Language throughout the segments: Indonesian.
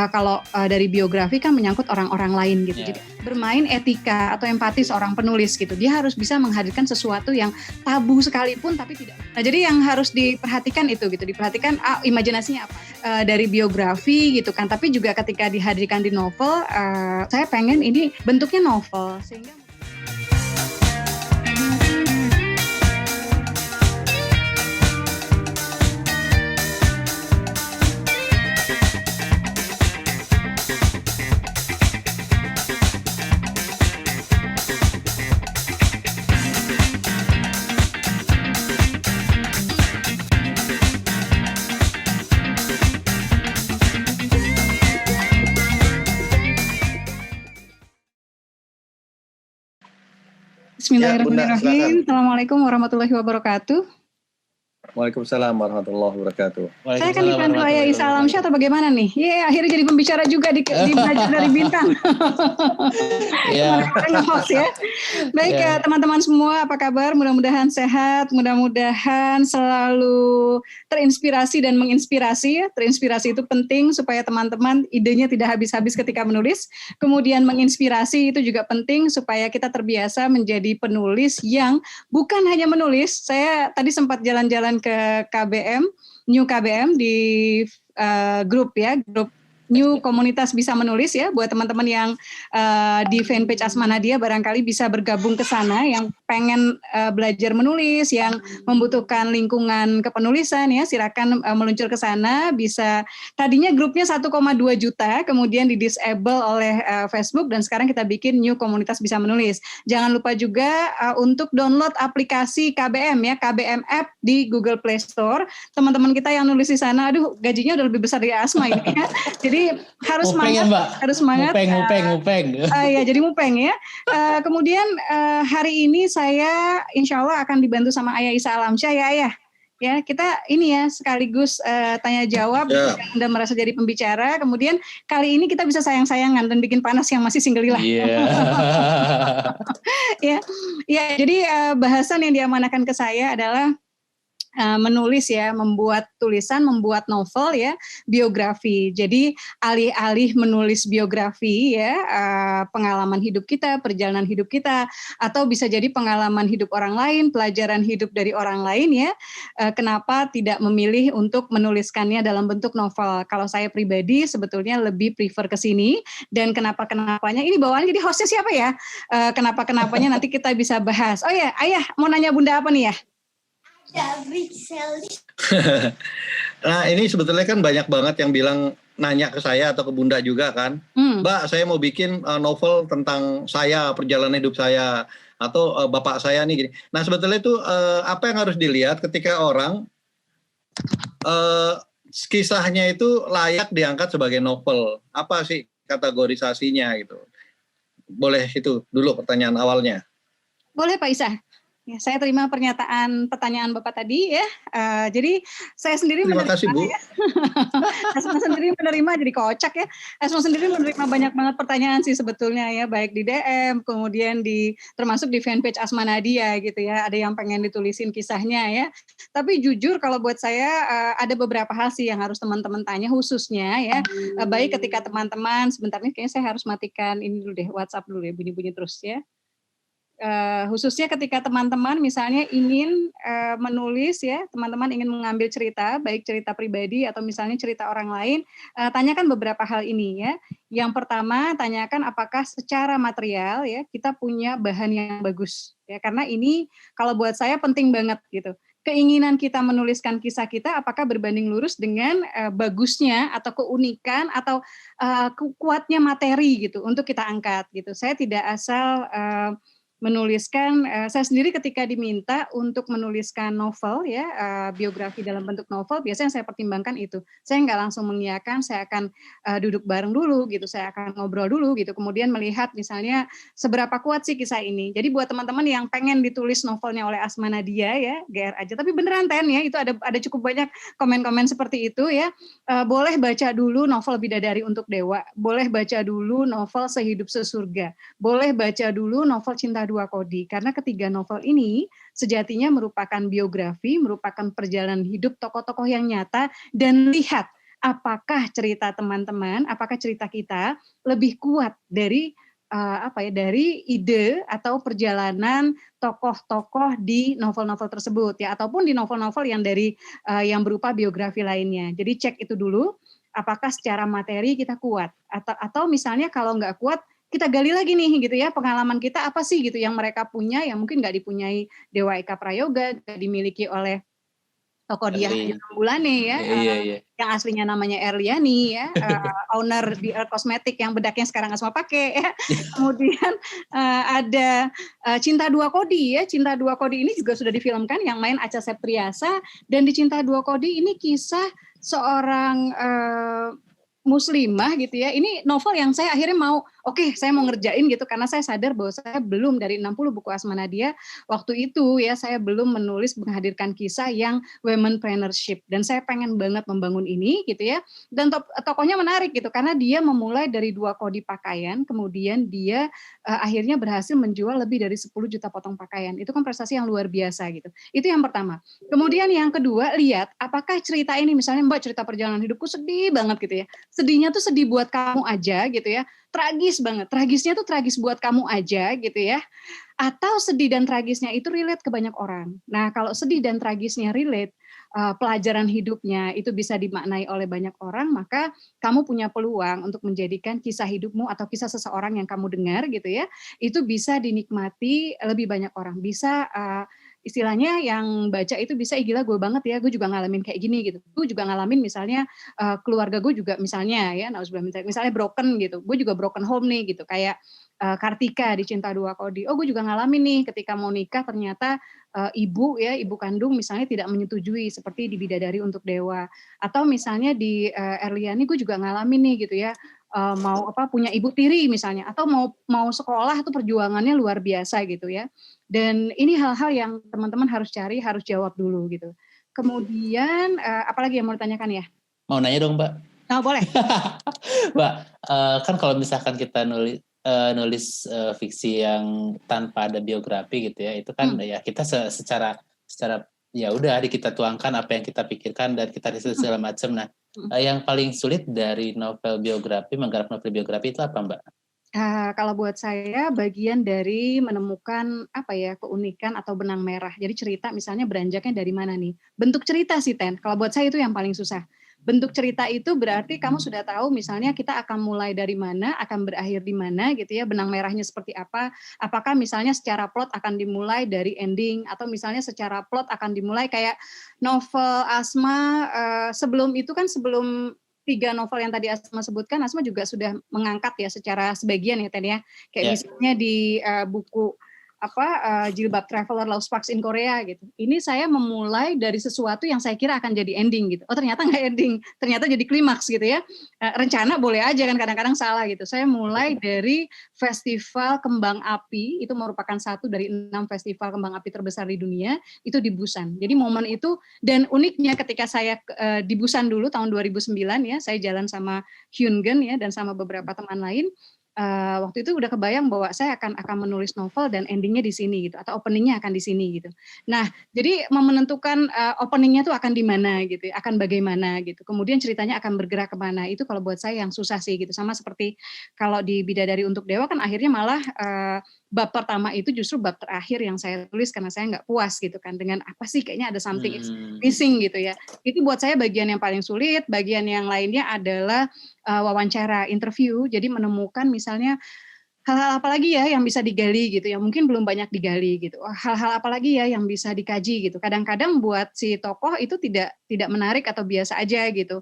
kalau dari biografi kan menyangkut orang-orang lain gitu. Jadi bermain etika atau empati seorang penulis gitu. Dia harus bisa menghadirkan sesuatu yang tabu sekalipun tapi tidak. Nah, jadi yang harus diperhatikan itu gitu. Diperhatikan imajinasinya apa dari biografi gitu kan. Tapi juga ketika dihadirkan di novel, saya pengen ini bentuknya novel sehingga Bismillahirrahmanirrahim. Assalamualaikum warahmatullahi wabarakatuh. Waalaikumsalam warahmatullahi wabarakatuh. Saya akan dipandu Ayah Isa Alamsyah atau bagaimana nih? Akhirnya jadi pembicara juga di Belajar dari Bintang. Host ya. Baik ya teman-teman semua, apa kabar? Mudah-mudahan sehat, mudah-mudahan selalu terinspirasi dan menginspirasi. Terinspirasi itu penting supaya teman-teman idenya tidak habis-habis ketika menulis. Kemudian menginspirasi itu juga penting supaya kita terbiasa menjadi penulis yang bukan hanya menulis. Saya tadi sempat jalan-jalan ke KBM, New KBM di grup New Komunitas Bisa Menulis ya, buat teman-teman yang di fanpage Asma Nadia barangkali bisa bergabung ke sana, yang pengen belajar menulis, yang membutuhkan lingkungan kepenulisan ya, silakan meluncur ke sana. Bisa, tadinya grupnya 1,2 juta, kemudian di disable oleh Facebook dan sekarang kita bikin New Komunitas Bisa Menulis. Jangan lupa juga untuk download aplikasi KBM ya, KBM App di Google Play Store. Teman-teman kita yang nulis di sana, aduh gajinya udah lebih besar dari Asma ini ya. Jadi harus semangat, harus semangat. Mupeng. Ya, jadi mupeng ya. Kemudian hari ini saya insya Allah akan dibantu sama Ayah Isa Alamsyah ya Ayah. Ya, kita ini ya sekaligus tanya jawab. Anda merasa jadi pembicara. Kemudian kali ini kita bisa sayang-sayangan dan bikin panas yang masih singgelilah. Ya, jadi bahasan yang diamanahkan ke saya adalah menulis ya, membuat tulisan, membuat novel ya, biografi. Jadi alih-alih menulis biografi ya, pengalaman hidup kita, perjalanan hidup kita, atau bisa jadi pengalaman hidup orang lain, pelajaran hidup dari orang lain ya, kenapa tidak memilih untuk menuliskannya dalam bentuk novel? Kalau saya pribadi sebetulnya lebih prefer ke sini, dan kenapa-kenapanya, ini bawaannya jadi hostnya siapa ya? Kenapa-kenapanya nanti kita bisa bahas. Oh ya, Ayah mau nanya Bunda apa nih ya? Nah ini sebetulnya kan banyak banget yang bilang nanya ke saya atau ke Bunda juga kan, Mbak saya mau bikin novel tentang saya, perjalanan hidup saya, atau bapak saya nih gini. Nah sebetulnya itu apa yang harus dilihat ketika orang kisahnya itu layak diangkat sebagai novel, apa sih kategorisasinya gitu. Boleh itu dulu pertanyaan awalnya. Boleh Pak Isa. Ya, saya terima pertanyaan Bapak tadi ya. Jadi saya sendiri terima kasih Bu. Ya. Asma sendiri menerima, jadi kocak ya. Asma sendiri menerima banyak banget pertanyaan sih sebetulnya ya, baik di DM, kemudian termasuk di fanpage Asma Nadia gitu ya. Ada yang pengen ditulisin kisahnya ya. Tapi jujur kalau buat saya ada beberapa hal sih yang harus teman-teman tanya khususnya ya. Baik ketika teman-teman, sebentar nih kayaknya saya harus matikan ini dulu deh, WhatsApp dulu ya, bunyi-bunyi terus ya. Khususnya ketika teman-teman misalnya ingin menulis ya, teman-teman ingin mengambil cerita, baik cerita pribadi atau misalnya cerita orang lain, tanyakan beberapa hal ini ya. Yang pertama, tanyakan apakah secara material ya kita punya bahan yang bagus ya, karena ini kalau buat saya penting banget gitu. Keinginan kita menuliskan kisah kita apakah berbanding lurus dengan bagusnya atau keunikan atau kuatnya materi gitu untuk kita angkat gitu. Saya tidak asal menuliskan, saya sendiri ketika diminta untuk menuliskan novel ya, biografi dalam bentuk novel, biasanya saya pertimbangkan itu. Saya nggak langsung mengiyakan, saya akan duduk bareng dulu gitu, saya akan ngobrol dulu gitu, kemudian melihat misalnya seberapa kuat sih kisah ini. Jadi buat teman-teman yang pengen ditulis novelnya oleh Asma Nadia ya, GR aja. Tapi beneran Ten ya, itu ada cukup banyak komen-komen seperti itu ya. Boleh baca dulu novel Bidadari untuk Dewa, boleh baca dulu novel Sehidup Sesurga, boleh baca dulu novel Cinta Dua Kodi, karena ketiga novel ini sejatinya merupakan biografi, merupakan perjalanan hidup tokoh-tokoh yang nyata, dan lihat apakah cerita teman-teman, apakah cerita kita lebih kuat dari dari ide atau perjalanan tokoh-tokoh di novel-novel tersebut ya, ataupun di novel-novel yang dari yang berupa biografi lainnya. Jadi cek itu dulu, apakah secara materi kita kuat atau misalnya kalau nggak kuat, kita gali lagi nih gitu ya, pengalaman kita apa sih gitu yang mereka punya yang mungkin nggak dipunyai Dewa Eka Prayoga, nggak dimiliki oleh tokoh Diah Bulane ya, yang aslinya namanya Erliani ya, owner di Cosmetic yang bedaknya sekarang Asma pakai ya. Kemudian ada Cinta Dua Kodi ya, Cinta Dua Kodi ini juga sudah difilmkan yang main Acha Septriasa, dan di Cinta Dua Kodi ini kisah seorang muslimah gitu ya. Ini novel yang saya akhirnya saya mau ngerjain gitu karena saya sadar bahwa saya belum dari 60 buku Asma Nadia waktu itu ya, saya belum menulis menghadirkan kisah yang womenpreneurship, dan saya pengen banget membangun ini gitu ya. Dan tokohnya menarik gitu karena dia memulai dari 2 kodi pakaian, kemudian dia akhirnya berhasil menjual lebih dari 10 juta potong pakaian. Itu kan prestasi yang luar biasa gitu. Itu yang pertama. Kemudian yang kedua, lihat apakah cerita ini, misalnya Mbak cerita perjalanan hidupku sedih banget gitu ya. Sedihnya tuh sedih buat kamu aja gitu ya, tragis banget, tragisnya tuh tragis buat kamu aja gitu ya, atau sedih dan tragisnya itu relate ke banyak orang. Nah kalau sedih dan tragisnya relate, pelajaran hidupnya itu bisa dimaknai oleh banyak orang, maka kamu punya peluang untuk menjadikan kisah hidupmu atau kisah seseorang yang kamu dengar gitu ya, itu bisa dinikmati lebih banyak orang, bisa istilahnya yang baca itu bisa, gila gue banget ya, gue juga ngalamin kayak gini gitu. Gue juga ngalamin misalnya keluarga gue juga misalnya ya, misalnya broken gitu. Gue juga broken home nih gitu, kayak Kartika di Cinta Dua Kodi. Oh gue juga ngalamin nih ketika mau nikah ternyata ibu kandung misalnya tidak menyetujui seperti di Bidadari Untuk Dewa. Atau misalnya di Erliani gue juga ngalamin nih gitu ya, punya ibu tiri misalnya, atau mau sekolah itu perjuangannya luar biasa gitu ya. Dan ini hal-hal yang teman-teman harus cari, harus jawab dulu gitu. Kemudian apalagi yang mau ditanyakan ya? Mau nanya dong Mbak. Oh boleh. Mbak, kan kalau misalkan kita nulis fiksi yang tanpa ada biografi gitu ya, itu kan ya kita secara ya udah kita tuangkan apa yang kita pikirkan dan kita riset segala macam. Nah, yang paling sulit dari novel biografi, menggarap novel biografi itu apa Mbak? Kalau buat saya bagian dari menemukan keunikan atau benang merah. Jadi cerita misalnya beranjaknya dari mana nih? Bentuk cerita sih Ten. Kalau buat saya itu yang paling susah. Bentuk cerita itu berarti kamu sudah tahu misalnya kita akan mulai dari mana, akan berakhir di mana gitu ya, benang merahnya seperti apa. Apakah misalnya secara plot akan dimulai dari ending, atau misalnya secara plot akan dimulai kayak novel Asma sebelum 3 novel yang tadi Asma sebutkan, Asma juga sudah mengangkat ya secara sebagian ya Ten ya. Kayak misalnya di buku Jilbab Traveler Love Sparks in Korea gitu. Ini saya memulai dari sesuatu yang saya kira akan jadi ending gitu. Oh ternyata nggak ending, ternyata jadi klimaks gitu ya. Rencana boleh aja kan, kadang-kadang salah gitu. Saya mulai dari Festival Kembang Api, itu merupakan satu dari 6 festival kembang api terbesar di dunia, itu di Busan. Jadi momen itu, dan uniknya ketika saya di Busan dulu tahun 2009 ya, saya jalan sama Hyun-geun ya dan sama beberapa teman lain. Waktu itu udah kebayang bahwa saya akan menulis novel dan endingnya di sini gitu, atau openingnya akan di sini gitu. Nah, jadi menentukan openingnya tuh akan di mana gitu, akan bagaimana gitu. Kemudian ceritanya akan bergerak kemana. Itu kalau buat saya yang susah sih gitu. Sama seperti kalau di Bidadari Untuk Dewa kan akhirnya malah bab pertama itu justru bab terakhir yang saya tulis karena saya nggak puas gitu kan dengan apa sih, kayaknya ada something missing gitu ya. Itu buat saya bagian yang paling sulit. Bagian yang lainnya adalah wawancara, interview. Jadi menemukan misalnya hal-hal apa lagi ya yang bisa digali gitu, yang mungkin belum banyak digali gitu. Hal-hal apa lagi ya yang bisa dikaji gitu. Kadang-kadang buat si tokoh itu tidak menarik atau biasa aja gitu.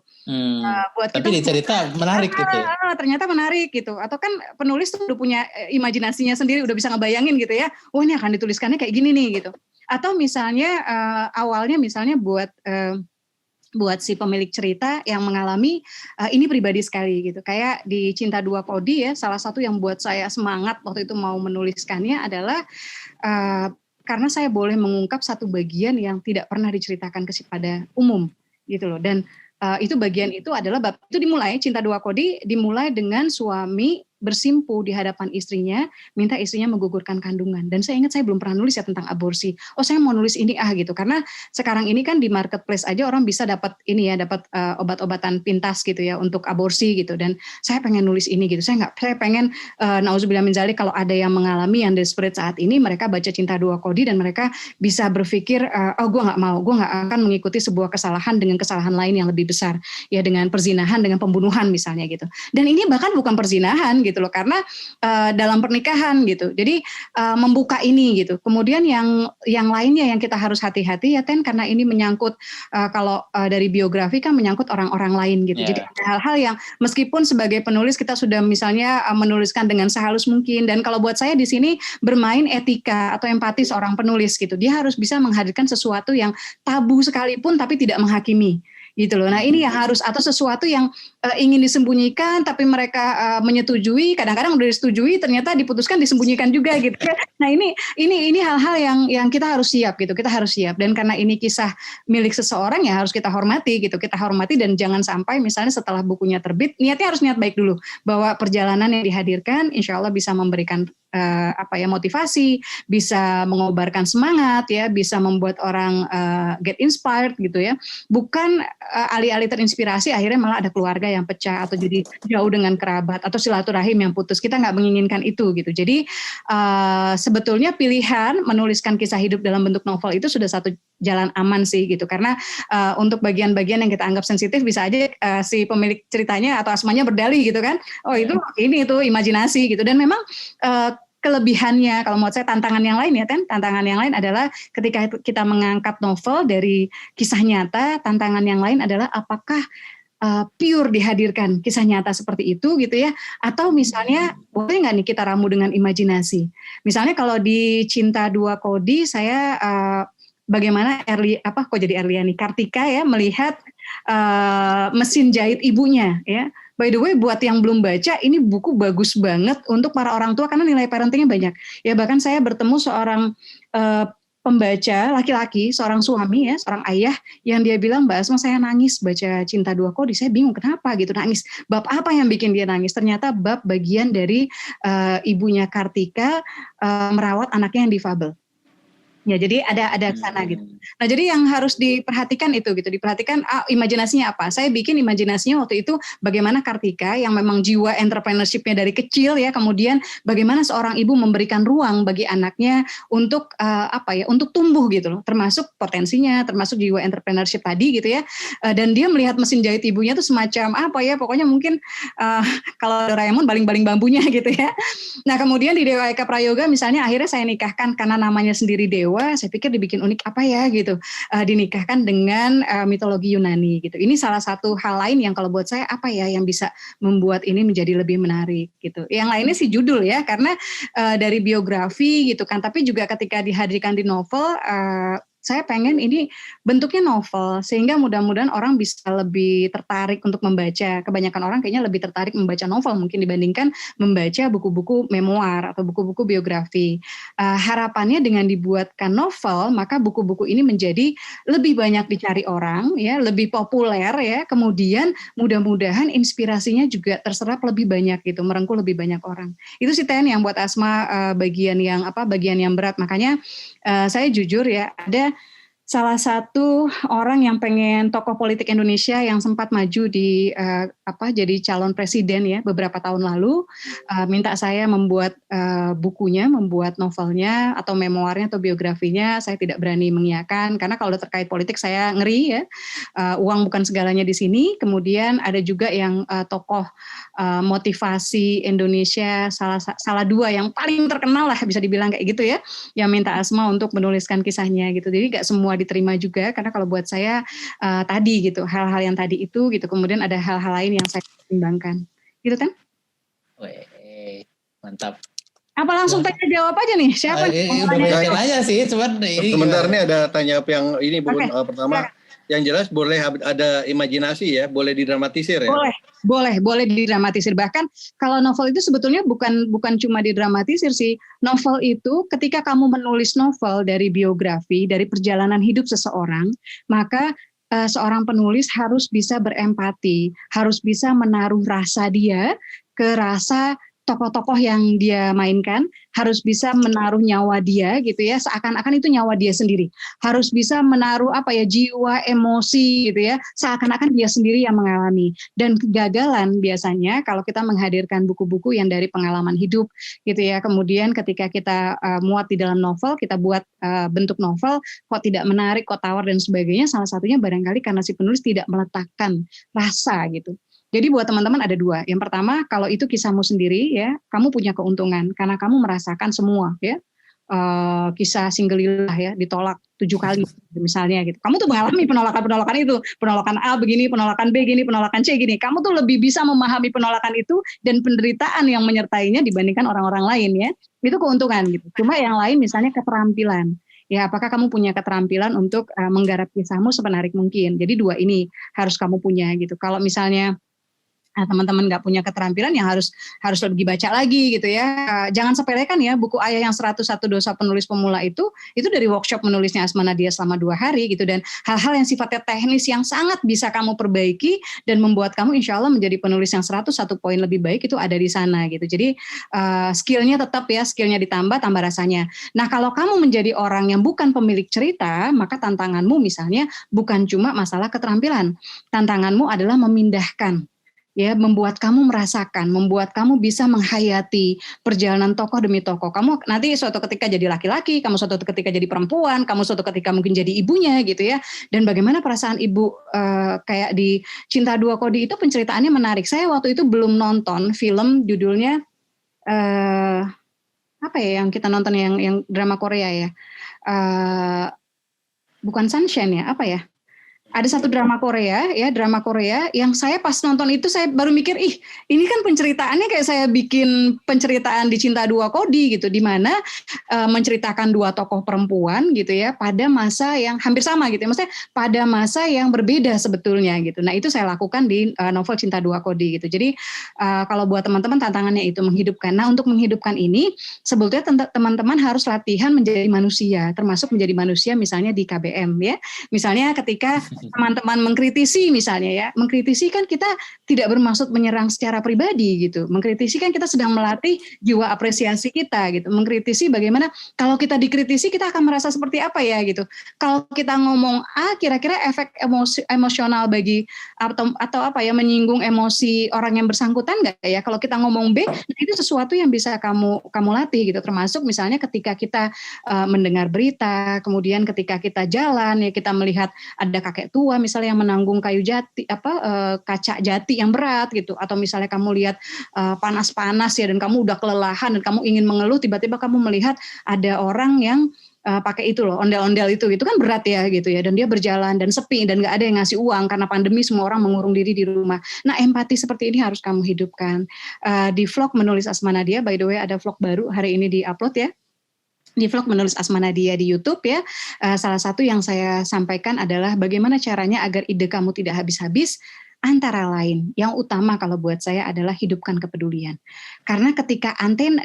Buat tapi di cerita menarik gitu. Ternyata menarik gitu. Atau kan penulis tuh udah punya imajinasinya sendiri, udah bisa ngebayangin gitu ya. Oh ini akan dituliskannya kayak gini nih gitu. Atau misalnya awalnya misalnya buat si pemilik cerita yang mengalami ini pribadi sekali gitu. Kayak di Cinta Dua Kodi ya, salah satu yang buat saya semangat waktu itu mau menuliskannya adalah karena saya boleh mengungkap satu bagian yang tidak pernah diceritakan kepada umum gitu loh. Dan itu bagian itu adalah bab itu dimulai, Cinta Dua Kodi dimulai dengan suami bersimpu di hadapan istrinya, minta istrinya menggugurkan kandungan. Dan saya ingat saya belum pernah nulis ya tentang aborsi. Oh, saya mau nulis ini gitu. Karena sekarang ini kan di marketplace aja orang bisa dapat ini ya, dapat obat-obatan pintas gitu ya untuk aborsi gitu. Dan saya pengen nulis ini gitu. Saya pengen nauzubillah min dzalik, kalau ada yang mengalami yang desperate saat ini, mereka baca Cinta Dua Kodi dan mereka bisa berpikir, oh gue nggak mau, gue nggak akan mengikuti sebuah kesalahan dengan kesalahan lain yang lebih besar, ya dengan perzinahan, dengan pembunuhan misalnya gitu. Dan ini bahkan bukan perzinahan gitu loh, karena dalam pernikahan gitu. Jadi membuka ini gitu. Kemudian yang lainnya yang kita harus hati-hati ya Ten, karena ini menyangkut kalau dari biografi kan menyangkut orang-orang lain gitu. Jadi ada hal-hal yang meskipun sebagai penulis kita sudah misalnya menuliskan dengan sehalus mungkin, dan kalau buat saya di sini bermain etika atau empati seorang penulis gitu. Dia harus bisa menghadirkan sesuatu yang tabu sekalipun tapi tidak menghakimi. Gitu loh. Nah ini yang harus, atau sesuatu yang ingin disembunyikan tapi mereka menyetujui, kadang-kadang udah disetujui ternyata diputuskan disembunyikan juga gitu kan. Nah ini hal-hal yang kita harus siap gitu, kita harus siap, dan karena ini kisah milik seseorang ya harus kita hormati gitu, kita hormati, dan jangan sampai misalnya setelah bukunya terbit, niatnya harus niat baik dulu bahwa perjalanan yang dihadirkan insya Allah bisa memberikan motivasi, bisa mengobarkan semangat ya, bisa membuat orang get inspired gitu ya. Bukan alih-alih terinspirasi akhirnya malah ada keluarga yang pecah atau jadi jauh dengan kerabat atau silaturahim yang putus. Kita nggak menginginkan itu gitu. Jadi sebetulnya pilihan menuliskan kisah hidup dalam bentuk novel itu sudah satu jalan aman sih gitu. Karena untuk bagian-bagian yang kita anggap sensitif bisa aja si pemilik ceritanya atau asmanya berdalih gitu kan. Oh itu imajinasi gitu. Dan memang kelebihannya, kalau menurut saya tantangan yang lain ya tantangan yang lain adalah ketika kita mengangkat novel dari kisah nyata, tantangan yang lain adalah apakah pure dihadirkan kisah nyata seperti itu gitu ya, atau misalnya boleh nggak nih kita ramu dengan imajinasi. Misalnya kalau di Cinta Dua Kodi saya bagaimana Erliani Kartika ya melihat mesin jahit ibunya ya. By the way, buat yang belum baca, ini buku bagus banget untuk para orang tua karena nilai parentingnya banyak. Ya bahkan saya bertemu seorang pembaca laki-laki, seorang suami ya, seorang ayah yang dia bilang, Mbak Asma saya nangis baca Cinta Dua Kodi, saya bingung kenapa gitu nangis. Bab apa yang bikin dia nangis? Ternyata bab bagian dari ibunya Kartika merawat anaknya yang difabel. Ya, jadi ada ke sana gitu. Nah, jadi yang harus diperhatikan itu gitu, diperhatikan imajinasinya apa. Saya bikin imajinasinya waktu itu bagaimana Kartika yang memang jiwa entrepreneurship-nya dari kecil ya, kemudian bagaimana seorang ibu memberikan ruang bagi anaknya untuk untuk tumbuh gitu loh, termasuk potensinya, termasuk jiwa entrepreneurship tadi gitu ya. Dan dia melihat mesin jahit ibunya tuh semacam pokoknya mungkin kalau Doraemon baling-baling bambunya gitu ya. Nah, kemudian di Dewa Eka Prayoga misalnya akhirnya saya nikahkan karena namanya sendiri Dewa, saya pikir dibikin unik apa ya gitu, dinikahkan dengan mitologi Yunani gitu. Ini salah satu hal lain yang kalau buat saya apa ya yang bisa membuat ini menjadi lebih menarik gitu. Yang lainnya sih judul ya, karena dari biografi gitu kan, tapi juga ketika dihadirkan di novel, saya pengen ini bentuknya novel sehingga mudah-mudahan orang bisa lebih tertarik untuk membaca. Kebanyakan orang kayaknya lebih tertarik membaca novel mungkin dibandingkan membaca buku-buku memoir atau buku-buku biografi. Harapannya dengan dibuatkan novel, maka buku-buku ini menjadi lebih banyak dicari orang, ya, lebih populer ya. Kemudian mudah-mudahan inspirasinya juga terserap lebih banyak gitu, merengkuh lebih banyak orang. Itu sih Ten yang buat Asma bagian yang berat. Makanya saya jujur ya, ada salah satu orang yang pengen tokoh politik Indonesia yang sempat maju di jadi calon presiden ya beberapa tahun lalu, minta saya membuat bukunya, membuat novelnya atau memoirnya atau biografinya. Saya tidak berani mengiyakan karena kalau udah terkait politik saya ngeri ya. Uang bukan segalanya di sini. Kemudian ada juga yang tokoh motivasi Indonesia salah dua yang paling terkenal lah bisa dibilang kayak gitu ya, yang minta Asma untuk menuliskan kisahnya gitu. Jadi nggak semua diterima juga karena kalau buat saya tadi gitu, hal-hal yang tadi itu gitu, kemudian ada hal-hal lain yang saya pertimbangkan gitu kan. Wih, mantap. Apa langsung tanya jawab aja nih, siapa udah banyak aja sih, cuman sebentar nih ada tanya yang ini bukan pertama. Yang jelas boleh ada imajinasi ya, boleh didramatisir ya. Boleh didramatisir. Bahkan kalau novel itu sebetulnya bukan cuma didramatisir sih. Novel itu ketika kamu menulis novel dari biografi, dari perjalanan hidup seseorang, maka seorang penulis harus bisa berempati, harus bisa menaruh rasa dia ke rasa tokoh-tokoh yang dia mainkan harus bisa menaruh nyawa dia gitu ya, seakan-akan itu nyawa dia sendiri. Harus bisa menaruh jiwa, emosi gitu ya, seakan-akan dia sendiri yang mengalami. Dan kegagalan biasanya kalau kita menghadirkan buku-buku yang dari pengalaman hidup gitu ya. Kemudian ketika kita muat di dalam novel, kita buat bentuk novel kok tidak menarik, kok tawar dan sebagainya, salah satunya barangkali karena si penulis tidak meletakkan rasa gitu. Jadi buat teman-teman ada dua. Yang pertama, kalau itu kisahmu sendiri ya, kamu punya keuntungan karena kamu merasakan semua ya. Kisah Singgelilah ya, ditolak 7 kali misalnya gitu. Kamu tuh mengalami penolakan-penolakan itu, penolakan A begini, penolakan B gini, penolakan C gini. Kamu tuh lebih bisa memahami penolakan itu dan penderitaan yang menyertainya dibandingkan orang-orang lain ya. Itu keuntungan gitu. Cuma yang lain misalnya keterampilan. Ya, apakah kamu punya keterampilan untuk menggarap kisahmu semenarik mungkin. Jadi dua ini harus kamu punya gitu. Kalau misalnya teman-teman nggak punya keterampilan yang harus lebih baca lagi gitu ya. Jangan sepelekan ya buku Ayah yang 101 Dosa Penulis Pemula itu dari workshop menulisnya Asma Nadia selama 2 hari gitu, dan hal-hal yang sifatnya teknis yang sangat bisa kamu perbaiki dan membuat kamu insya Allah menjadi penulis yang 101 poin lebih baik itu ada di sana gitu. Jadi skillnya tetap ya, skillnya ditambah, tambah rasanya. Nah kalau kamu menjadi orang yang bukan pemilik cerita, maka tantanganmu misalnya bukan cuma masalah keterampilan. Tantanganmu adalah memindahkan, ya, membuat kamu merasakan, membuat kamu bisa menghayati perjalanan tokoh demi tokoh. Kamu nanti suatu ketika jadi laki-laki, kamu suatu ketika jadi perempuan, kamu suatu ketika mungkin jadi ibunya gitu ya. Dan bagaimana perasaan ibu kayak di Cinta Dua Kodi itu penceritaannya menarik. Saya waktu itu belum nonton film judulnya apa ya yang kita nonton yang drama Korea ya. Bukan Sunshine ya, apa ya? Ada satu drama Korea yang saya pas nonton itu saya baru mikir, ini kan penceritaannya kayak saya bikin penceritaan di Cinta Dua Kodi gitu, di mana menceritakan 2 tokoh perempuan gitu ya pada masa yang hampir sama gitu ya, maksudnya pada masa yang berbeda sebetulnya gitu. Nah itu saya lakukan di novel Cinta Dua Kodi gitu. Jadi kalau buat teman-teman tantangannya itu menghidupkan. Nah untuk menghidupkan ini sebetulnya teman-teman harus latihan menjadi manusia, termasuk menjadi manusia misalnya di KBM ya. Misalnya ketika teman-teman mengkritisi misalnya ya, mengkritisi kan kita tidak bermaksud menyerang secara pribadi gitu. Mengkritisi kan kita sedang melatih jiwa apresiasi kita gitu. Mengkritisi bagaimana kalau kita dikritisi kita akan merasa seperti apa ya gitu. Kalau kita ngomong A kira-kira efek emosional bagi atau apa ya, menyinggung emosi orang yang bersangkutan nggak ya. Kalau kita ngomong B, itu sesuatu yang bisa kamu latih gitu. Termasuk misalnya ketika kita mendengar berita, kemudian ketika kita jalan ya kita melihat ada kakek tua misalnya yang menanggung kaca jati yang berat gitu, atau misalnya kamu lihat panas-panas ya dan kamu udah kelelahan dan kamu ingin mengeluh, tiba-tiba kamu melihat ada orang yang pakai itu loh, ondel-ondel itu kan berat ya gitu ya, dan dia berjalan dan sepi dan nggak ada yang ngasih uang karena pandemi, semua orang mengurung diri di rumah. Nah empati seperti ini harus kamu hidupkan. Di vlog Menulis Asma Nadia, by the way ada vlog baru hari ini di-upload ya, di vlog Menulis Asma Nadia di YouTube ya. Salah satu yang saya sampaikan adalah bagaimana caranya agar ide kamu tidak habis-habis. Antara lain, yang utama kalau buat saya adalah hidupkan kepedulian. Karena ketika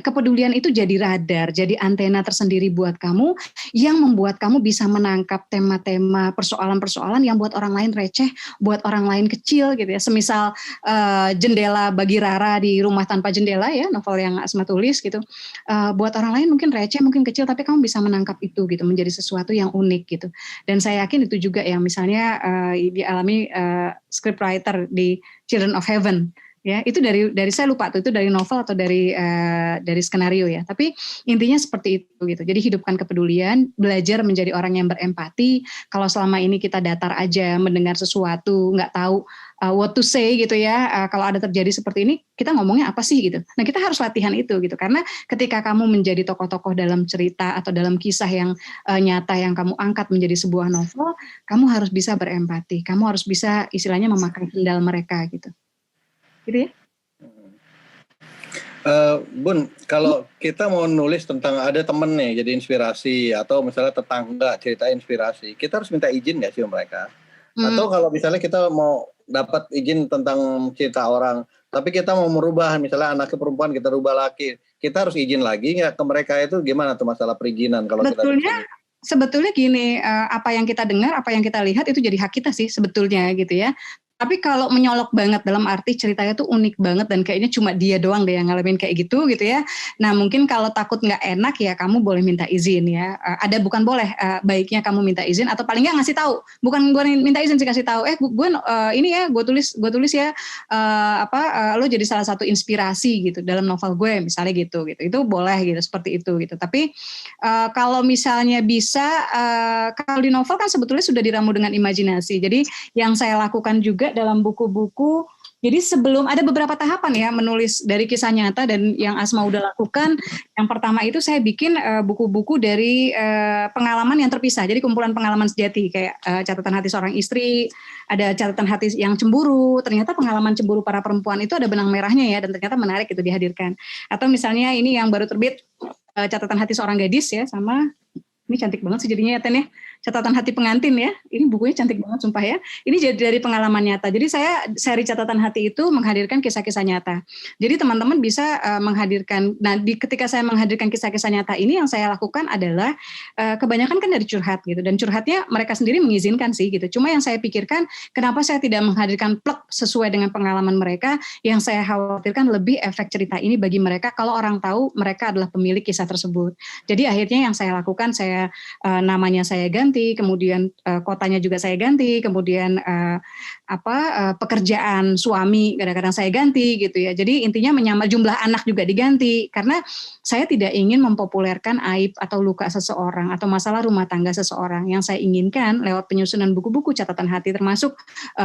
kepedulian itu jadi radar, jadi antena tersendiri buat kamu, yang membuat kamu bisa menangkap tema-tema persoalan-persoalan yang buat orang lain receh, buat orang lain kecil gitu ya. Semisal Jendela Bagi Rara di Rumah Tanpa Jendela ya, novel yang Asma tulis gitu. Buat orang lain mungkin receh, mungkin kecil, tapi kamu bisa menangkap itu gitu, menjadi sesuatu yang unik gitu. Dan saya yakin itu juga yang misalnya dialami scriptwriter di Children of Heaven ya, itu dari saya lupa tuh itu dari novel atau dari skenario ya, tapi intinya seperti itu gitu. Jadi hidupkan kepedulian, belajar menjadi orang yang berempati. Kalau selama ini kita datar aja mendengar sesuatu, nggak tahu what to say gitu ya, kalau ada terjadi seperti ini kita ngomongnya apa sih gitu. Nah kita harus latihan itu gitu, karena ketika kamu menjadi tokoh-tokoh dalam cerita atau dalam kisah yang nyata yang kamu angkat menjadi sebuah novel, kamu harus bisa berempati, kamu harus bisa istilahnya memakai kendal mereka gitu ya. Bun, kalau kita mau nulis tentang ada temen nih jadi inspirasi, atau misalnya tetangga cerita inspirasi, kita harus minta izin nggak sih mereka? Atau kalau misalnya kita mau dapat izin tentang cerita orang, tapi kita mau merubah, misalnya anaknya perempuan kita rubah laki, kita harus izin lagi nggak ke mereka? Itu gimana tuh masalah perizinan? Kalau sebetulnya gini, apa yang kita dengar, apa yang kita lihat itu jadi hak kita sih sebetulnya gitu ya. Tapi kalau menyolok banget dalam arti ceritanya tuh unik banget dan kayaknya cuma dia doang deh yang ngalamin kayak gitu ya. Nah mungkin kalau takut nggak enak ya kamu boleh minta izin ya. Ada bukan boleh, baiknya kamu minta izin atau paling nggak ngasih tahu. Bukan gue minta izin sih, kasih tahu. Gue ini ya gue tulis ya lo jadi salah satu inspirasi gitu dalam novel gue misalnya gitu. Itu boleh gitu seperti itu gitu. Tapi kalau misalnya bisa kalau di novel kan sebetulnya sudah diramu dengan imajinasi. Jadi yang saya lakukan juga dalam buku-buku, jadi sebelum ada beberapa tahapan ya menulis dari kisah nyata dan yang Asma udah lakukan. Yang pertama itu saya bikin buku-buku dari pengalaman yang terpisah. Jadi kumpulan pengalaman sejati kayak catatan hati seorang istri, ada catatan hati yang cemburu. Ternyata pengalaman cemburu para perempuan itu ada benang merahnya ya dan ternyata menarik itu dihadirkan. Atau misalnya ini yang baru terbit catatan hati seorang gadis ya sama ini cantik banget sih jadinya ya Ten ya. Catatan hati pengantin ya. Ini bukunya cantik banget sumpah ya. Ini jadi dari pengalaman nyata. Jadi saya seri catatan hati itu menghadirkan kisah-kisah nyata. Jadi teman-teman bisa menghadirkan, ketika saya menghadirkan kisah-kisah nyata ini yang saya lakukan adalah kebanyakan kan dari curhat gitu. Dan curhatnya mereka sendiri mengizinkan sih gitu. Cuma yang saya pikirkan kenapa saya tidak menghadirkan plek sesuai dengan pengalaman mereka. Yang saya khawatirkan lebih efek cerita ini bagi mereka kalau orang tahu mereka adalah pemilik kisah tersebut. Jadi akhirnya yang saya lakukan saya namanya saya ganti, kemudian kotanya juga saya ganti, kemudian pekerjaan suami kadang-kadang saya ganti gitu ya. Jadi intinya menyamar jumlah anak juga diganti karena saya tidak ingin mempopulerkan aib atau luka seseorang atau masalah rumah tangga seseorang. Yang saya inginkan lewat penyusunan buku-buku catatan hati termasuk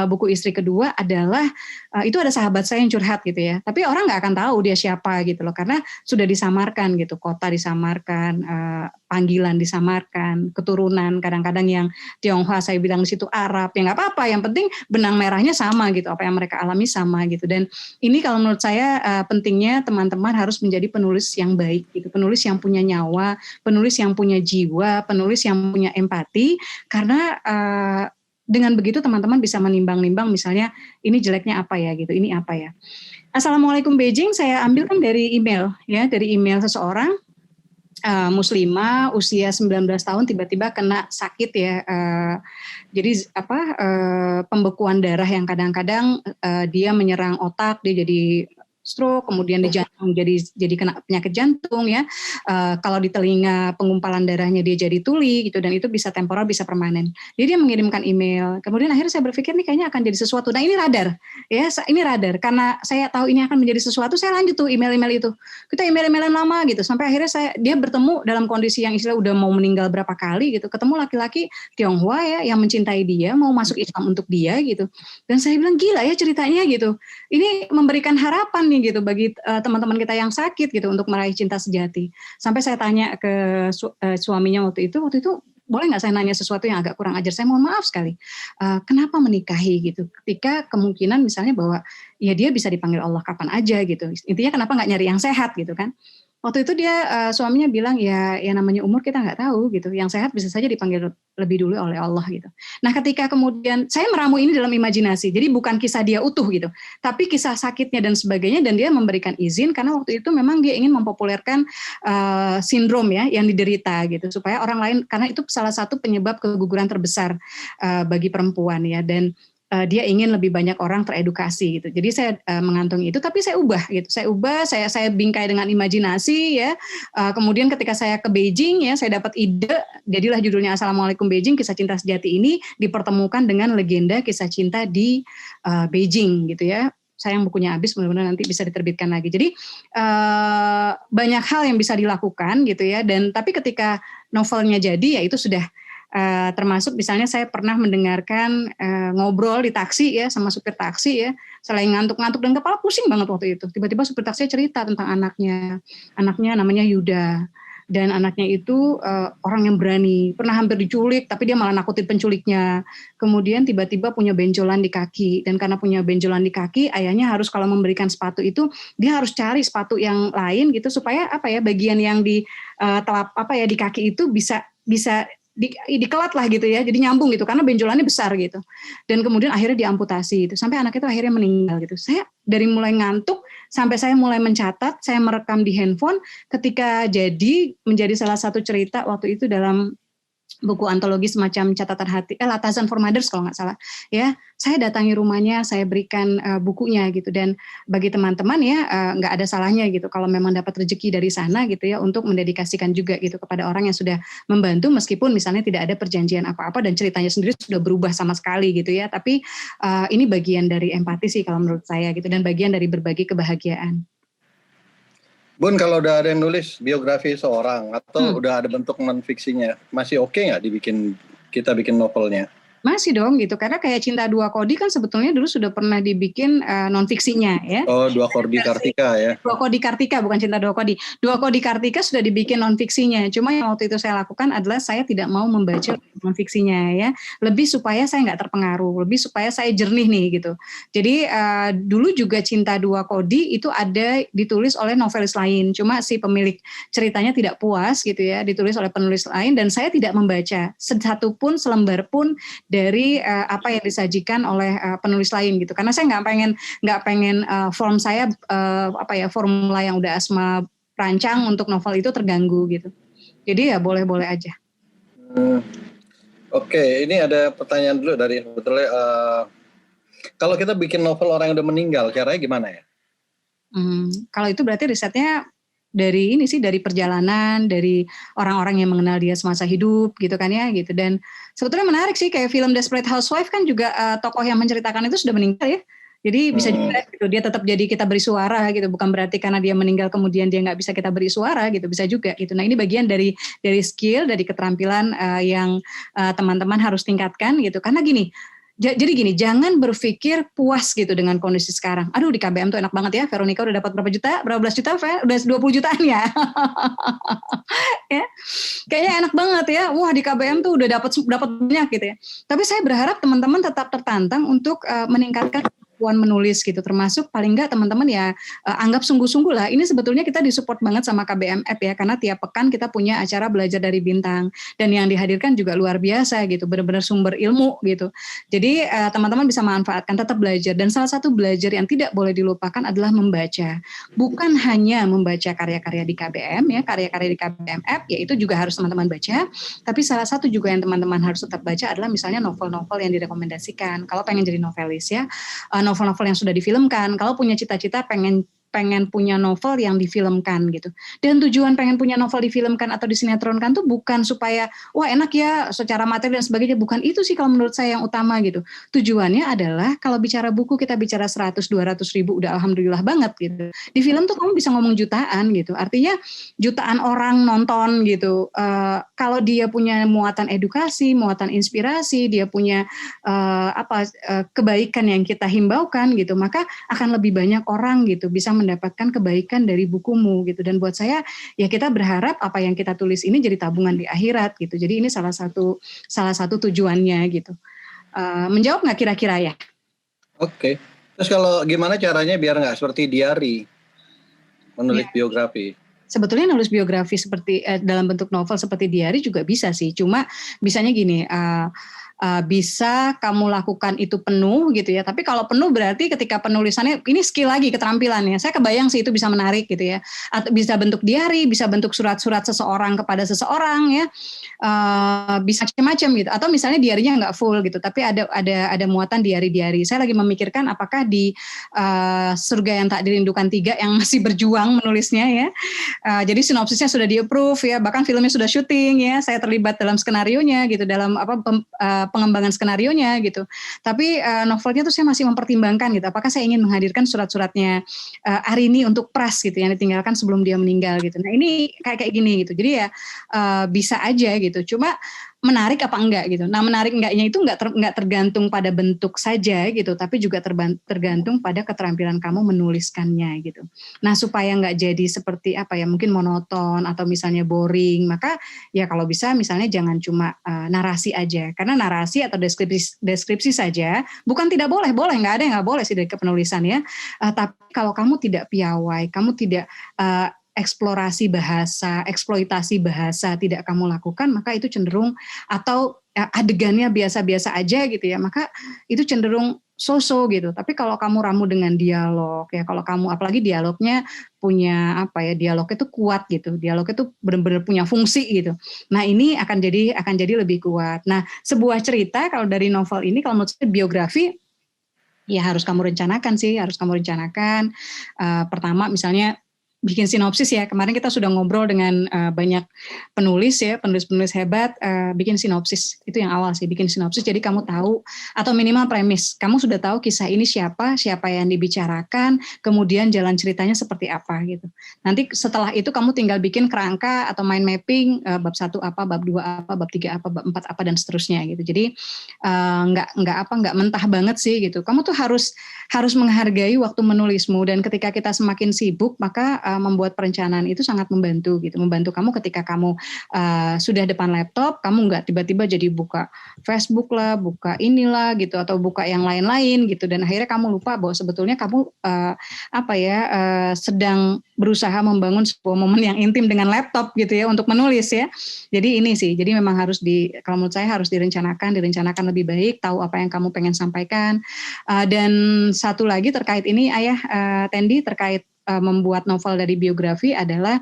buku istri kedua adalah itu ada sahabat saya yang curhat gitu ya. Tapi orang nggak akan tahu dia siapa gitu loh karena sudah disamarkan gitu, kota disamarkan, panggilan disamarkan, keturunan kadang-kadang yang Tionghoa saya bilang di situ Arab, ya nggak apa-apa, yang penting benang merahnya sama gitu, apa yang mereka alami sama gitu. Dan ini kalau menurut saya pentingnya teman-teman harus menjadi penulis yang baik gitu, penulis yang punya nyawa, penulis yang punya jiwa, penulis yang punya empati, karena dengan begitu teman-teman bisa menimbang-nimbang misalnya ini jeleknya apa ya gitu, ini apa ya. Assalamualaikum Beijing, saya ambil kan dari email ya, dari email seseorang. Muslimah usia 19 tahun tiba-tiba kena sakit ya, jadi pembekuan darah yang kadang-kadang dia menyerang otak, dia jadi stroke, kemudian di jantung jadi kena penyakit jantung ya. Kalau di telinga penggumpalan darahnya dia jadi tuli gitu dan itu bisa temporer bisa permanen. Jadi dia mengirimkan email. Kemudian akhirnya saya berpikir nih kayaknya akan jadi sesuatu. Nah ini radar ya, ini radar karena saya tahu ini akan menjadi sesuatu. Saya lanjut tuh email-email itu. Kita email-emailan lama gitu sampai akhirnya dia bertemu dalam kondisi yang istilah udah mau meninggal berapa kali gitu. Ketemu laki-laki Tionghoa ya yang mencintai dia, mau masuk Islam untuk dia gitu. Dan saya bilang gila ya ceritanya gitu. Ini memberikan harapan nih gitu bagi teman-teman kita yang sakit gitu untuk meraih cinta sejati. Sampai saya tanya ke suaminya waktu itu boleh nggak saya nanya sesuatu yang agak kurang ajar? Saya mohon maaf sekali. Kenapa menikahi gitu? Ketika kemungkinan misalnya bahwa ya dia bisa dipanggil Allah kapan aja gitu. Intinya kenapa nggak nyari yang sehat gitu kan? Waktu itu dia suaminya bilang ya namanya umur kita nggak tahu gitu. Yang sehat bisa saja dipanggil lebih dulu oleh Allah gitu. Nah ketika kemudian saya meramu ini dalam imajinasi. Jadi bukan kisah dia utuh gitu. Tapi kisah sakitnya dan sebagainya dan dia memberikan izin karena waktu itu memang dia ingin mempopulerkan sindrom ya yang diderita gitu. Supaya orang lain, karena itu salah satu penyebab keguguran terbesar bagi perempuan ya. Dan dia ingin lebih banyak orang teredukasi gitu. Jadi saya mengantongi itu, tapi saya ubah gitu. Saya bingkai dengan imajinasi ya. Kemudian ketika saya ke Beijing ya, saya dapat ide. Jadilah judulnya Assalamualaikum Beijing, kisah cinta sejati ini dipertemukan dengan legenda kisah cinta di Beijing gitu ya. Sayang bukunya habis, mudah-mudahan nanti bisa diterbitkan lagi. Jadi banyak hal yang bisa dilakukan gitu ya. Dan tapi ketika novelnya jadi ya itu sudah termasuk misalnya saya pernah mendengarkan ngobrol di taksi ya sama supir taksi ya, selain ngantuk-ngantuk dan kepala pusing banget waktu itu, tiba-tiba supir taksi cerita tentang anaknya namanya Yuda dan anaknya itu orang yang berani, pernah hampir diculik tapi dia malah nakutin penculiknya, kemudian tiba-tiba punya benjolan di kaki dan karena punya benjolan di kaki ayahnya harus kalau memberikan sepatu itu dia harus cari sepatu yang lain gitu supaya bagian yang di di kaki itu bisa dikelat lah gitu ya, jadi nyambung gitu karena benjolannya besar gitu dan kemudian akhirnya diamputasi itu sampai anak itu akhirnya meninggal gitu. Saya dari mulai ngantuk sampai saya mulai mencatat, saya merekam di handphone ketika jadi menjadi salah satu cerita waktu itu dalam buku antologi semacam catatan hati, Latasan for Mothers kalau nggak salah, ya saya datangi rumahnya, saya berikan bukunya gitu, dan bagi teman-teman ya nggak ada salahnya gitu kalau memang dapat rezeki dari sana gitu ya untuk mendedikasikan juga gitu kepada orang yang sudah membantu meskipun misalnya tidak ada perjanjian apa-apa dan ceritanya sendiri sudah berubah sama sekali gitu ya, tapi ini bagian dari empati sih kalau menurut saya gitu dan bagian dari berbagi kebahagiaan. Bun, kalau udah ada yang nulis biografi seorang atau udah ada bentuk non-fiksinya, masih oke nggak kita bikin novelnya? Masih dong gitu, karena kayak Cinta Dua Kodi kan sebetulnya dulu sudah pernah dibikin non-fiksinya ya. Oh, Dua Kodi Kartika ya. Dua Kodi Kartika, bukan Cinta Dua Kodi. Dua Kodi Kartika sudah dibikin non-fiksinya, cuma yang waktu itu saya lakukan adalah saya tidak mau membaca non-fiksinya ya. Lebih supaya saya nggak terpengaruh, lebih supaya saya jernih nih gitu. Jadi dulu juga Cinta Dua Kodi itu ada ditulis oleh novelis lain, cuma si pemilik ceritanya tidak puas gitu ya, ditulis oleh penulis lain dan saya tidak membaca satupun selembar pun dari apa yang disajikan oleh penulis lain gitu, karena saya nggak pengen form saya formula yang udah Asma rancang untuk novel itu terganggu gitu. Jadi ya boleh-boleh aja. Oke, ini ada pertanyaan dulu dari sebetulnya kalau kita bikin novel orang yang udah meninggal, caranya gimana ya? Kalau itu berarti risetnya dari ini sih, dari perjalanan, dari orang-orang yang mengenal dia semasa hidup gitu kan ya gitu. Dan sebetulnya menarik sih kayak film Desperate Housewife kan juga tokoh yang menceritakan itu sudah meninggal ya. Jadi bisa juga gitu, dia tetap jadi kita beri suara gitu, bukan berarti karena dia meninggal kemudian dia nggak bisa kita beri suara gitu, bisa juga gitu. Nah ini bagian dari skill, dari keterampilan yang teman-teman harus tingkatkan gitu. Karena gini, jadi gini, jangan berpikir puas gitu dengan kondisi sekarang. Aduh di KBM tuh enak banget ya, Veronica udah dapat berapa juta? Berapa belas juta, Ver? Udah 20 jutaan ya. Ya. Kayaknya enak banget ya. Wah di KBM tuh udah dapat banyak gitu ya. Tapi saya berharap teman-teman tetap tertantang untuk meningkatkan kemampuan menulis gitu, termasuk paling enggak teman-teman ya anggap sungguh-sungguh lah. Ini sebetulnya kita disupport banget sama KBM App ya, karena tiap pekan kita punya acara belajar dari bintang dan yang dihadirkan juga luar biasa gitu, benar-benar sumber ilmu gitu. Jadi teman-teman bisa manfaatkan, tetap belajar, dan salah satu belajar yang tidak boleh dilupakan adalah membaca. Bukan hanya membaca karya-karya di KBM ya, karya-karya di KBM App ya itu juga harus teman-teman baca, tapi salah satu juga yang teman-teman harus tetap baca adalah misalnya novel-novel yang direkomendasikan. Kalau pengen jadi novelis ya, novel-novel yang sudah difilmkan. Kalau punya cita-cita pengen punya novel yang difilmkan gitu. Dan tujuan pengen punya novel difilmkan atau disinetronkan tuh bukan supaya wah enak ya secara materi dan sebagainya, bukan itu sih kalau menurut saya yang utama gitu. Tujuannya adalah kalau bicara buku kita bicara 100-200 ribu udah alhamdulillah banget gitu. Di film tuh kamu bisa ngomong jutaan gitu. Artinya jutaan orang nonton gitu. Kalau dia punya muatan edukasi, muatan inspirasi, dia punya kebaikan yang kita himbaukan gitu, maka akan lebih banyak orang gitu bisa mendapatkan kebaikan dari bukumu gitu. Dan buat saya ya kita berharap apa yang kita tulis ini jadi tabungan di akhirat gitu. Jadi ini salah satu tujuannya gitu. Menjawab nggak kira-kira ya? Oke. Terus kalau gimana caranya biar nggak seperti diary menulis biografi? Sebetulnya nulis biografi seperti dalam bentuk novel seperti diary juga bisa sih. Cuma bisanya gini. Bisa kamu lakukan itu penuh gitu ya, tapi kalau penuh berarti ketika penulisannya ini skill lagi, keterampilannya. Saya kebayang sih itu bisa menarik gitu ya, atau bisa bentuk diary, bisa bentuk surat-surat seseorang kepada seseorang ya, bisa macam-macam gitu. Atau misalnya diarinya nggak full gitu, tapi ada muatan diary. Saya lagi memikirkan apakah di Surga yang Tak Dirindukan 3 yang masih berjuang menulisnya ya. Jadi sinopsisnya sudah di-approve ya, bahkan filmnya sudah syuting ya, saya terlibat dalam skenarionya gitu, dalam pengembangan skenarionya gitu. Tapi novelnya tuh saya masih mempertimbangkan gitu, apakah saya ingin menghadirkan surat-suratnya Arini untuk pras gitu yang ditinggalkan sebelum dia meninggal gitu. Nah ini kayak gini gitu. Jadi ya bisa aja gitu. Cuma menarik apa enggak gitu. Nah menarik enggaknya itu enggak tergantung pada bentuk saja gitu, tapi juga tergantung pada keterampilan kamu menuliskannya gitu. Nah supaya enggak jadi seperti apa ya, mungkin monoton atau misalnya boring, maka ya kalau bisa misalnya jangan cuma narasi aja, karena narasi atau deskripsi saja bukan tidak boleh, enggak ada yang enggak boleh sih dari kepenulisan ya. Tapi kalau kamu tidak piawai, kamu tidak eksplorasi bahasa, eksploitasi bahasa tidak kamu lakukan, maka itu cenderung, atau adegannya biasa-biasa aja gitu ya, maka itu cenderung so-so gitu. Tapi kalau kamu ramu dengan dialog ya, kalau kamu apalagi dialognya punya dialognya itu kuat gitu. Dialognya itu benar-benar punya fungsi gitu. Nah, ini akan jadi lebih kuat. Nah, sebuah cerita kalau dari novel ini kalau menurut saya biografi ya harus kamu rencanakan sih, harus kamu rencanakan. Pertama misalnya bikin sinopsis ya. Kemarin kita sudah ngobrol dengan banyak penulis hebat, bikin sinopsis. Itu yang awal sih, bikin sinopsis. Jadi kamu tahu, atau minimal premis. Kamu sudah tahu kisah ini siapa yang dibicarakan, kemudian jalan ceritanya seperti apa gitu. Nanti setelah itu kamu tinggal bikin kerangka atau mind mapping, bab 1 apa, bab 2 apa, bab 3 apa, bab 4 apa, dan seterusnya gitu. Jadi nggak mentah banget sih gitu. Kamu tuh harus menghargai waktu menulismu, dan ketika kita semakin sibuk, maka membuat perencanaan itu sangat membantu gitu. Membantu kamu ketika kamu sudah depan laptop, kamu nggak tiba-tiba jadi buka Facebook lah, buka inilah gitu, atau buka yang lain-lain gitu, dan akhirnya kamu lupa bahwa sebetulnya kamu sedang berusaha membangun sebuah momen yang intim dengan laptop gitu ya untuk menulis ya. Jadi ini sih, jadi memang kalau menurut saya harus direncanakan lebih baik, tahu apa yang kamu pengen sampaikan. Dan satu lagi terkait ini Tendi, terkait membuat novel dari biografi adalah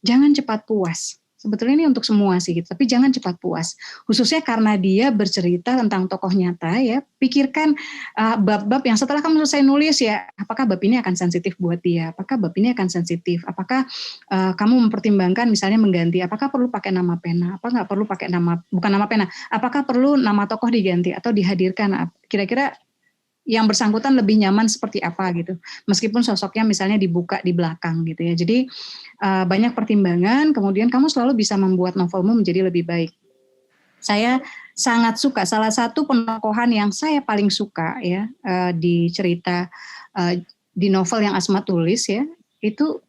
jangan cepat puas. Sebetulnya ini untuk semua sih gitu, tapi jangan cepat puas. Khususnya karena dia bercerita tentang tokoh nyata ya. Pikirkan bab-bab yang setelah kamu selesai nulis ya, apakah bab ini akan sensitif buat dia? Apakah bab ini akan sensitif? Apakah kamu mempertimbangkan misalnya mengganti? Apakah perlu pakai nama pena? Apa nggak perlu pakai bukan nama pena? Apakah perlu nama tokoh diganti atau dihadirkan? Kira-kira yang bersangkutan lebih nyaman seperti apa gitu, meskipun sosoknya misalnya dibuka di belakang gitu ya. Jadi banyak pertimbangan, kemudian kamu selalu bisa membuat novelmu menjadi lebih baik. Saya sangat suka, salah satu penokohan yang saya paling suka ya di cerita di novel yang Asma tulis ya, itu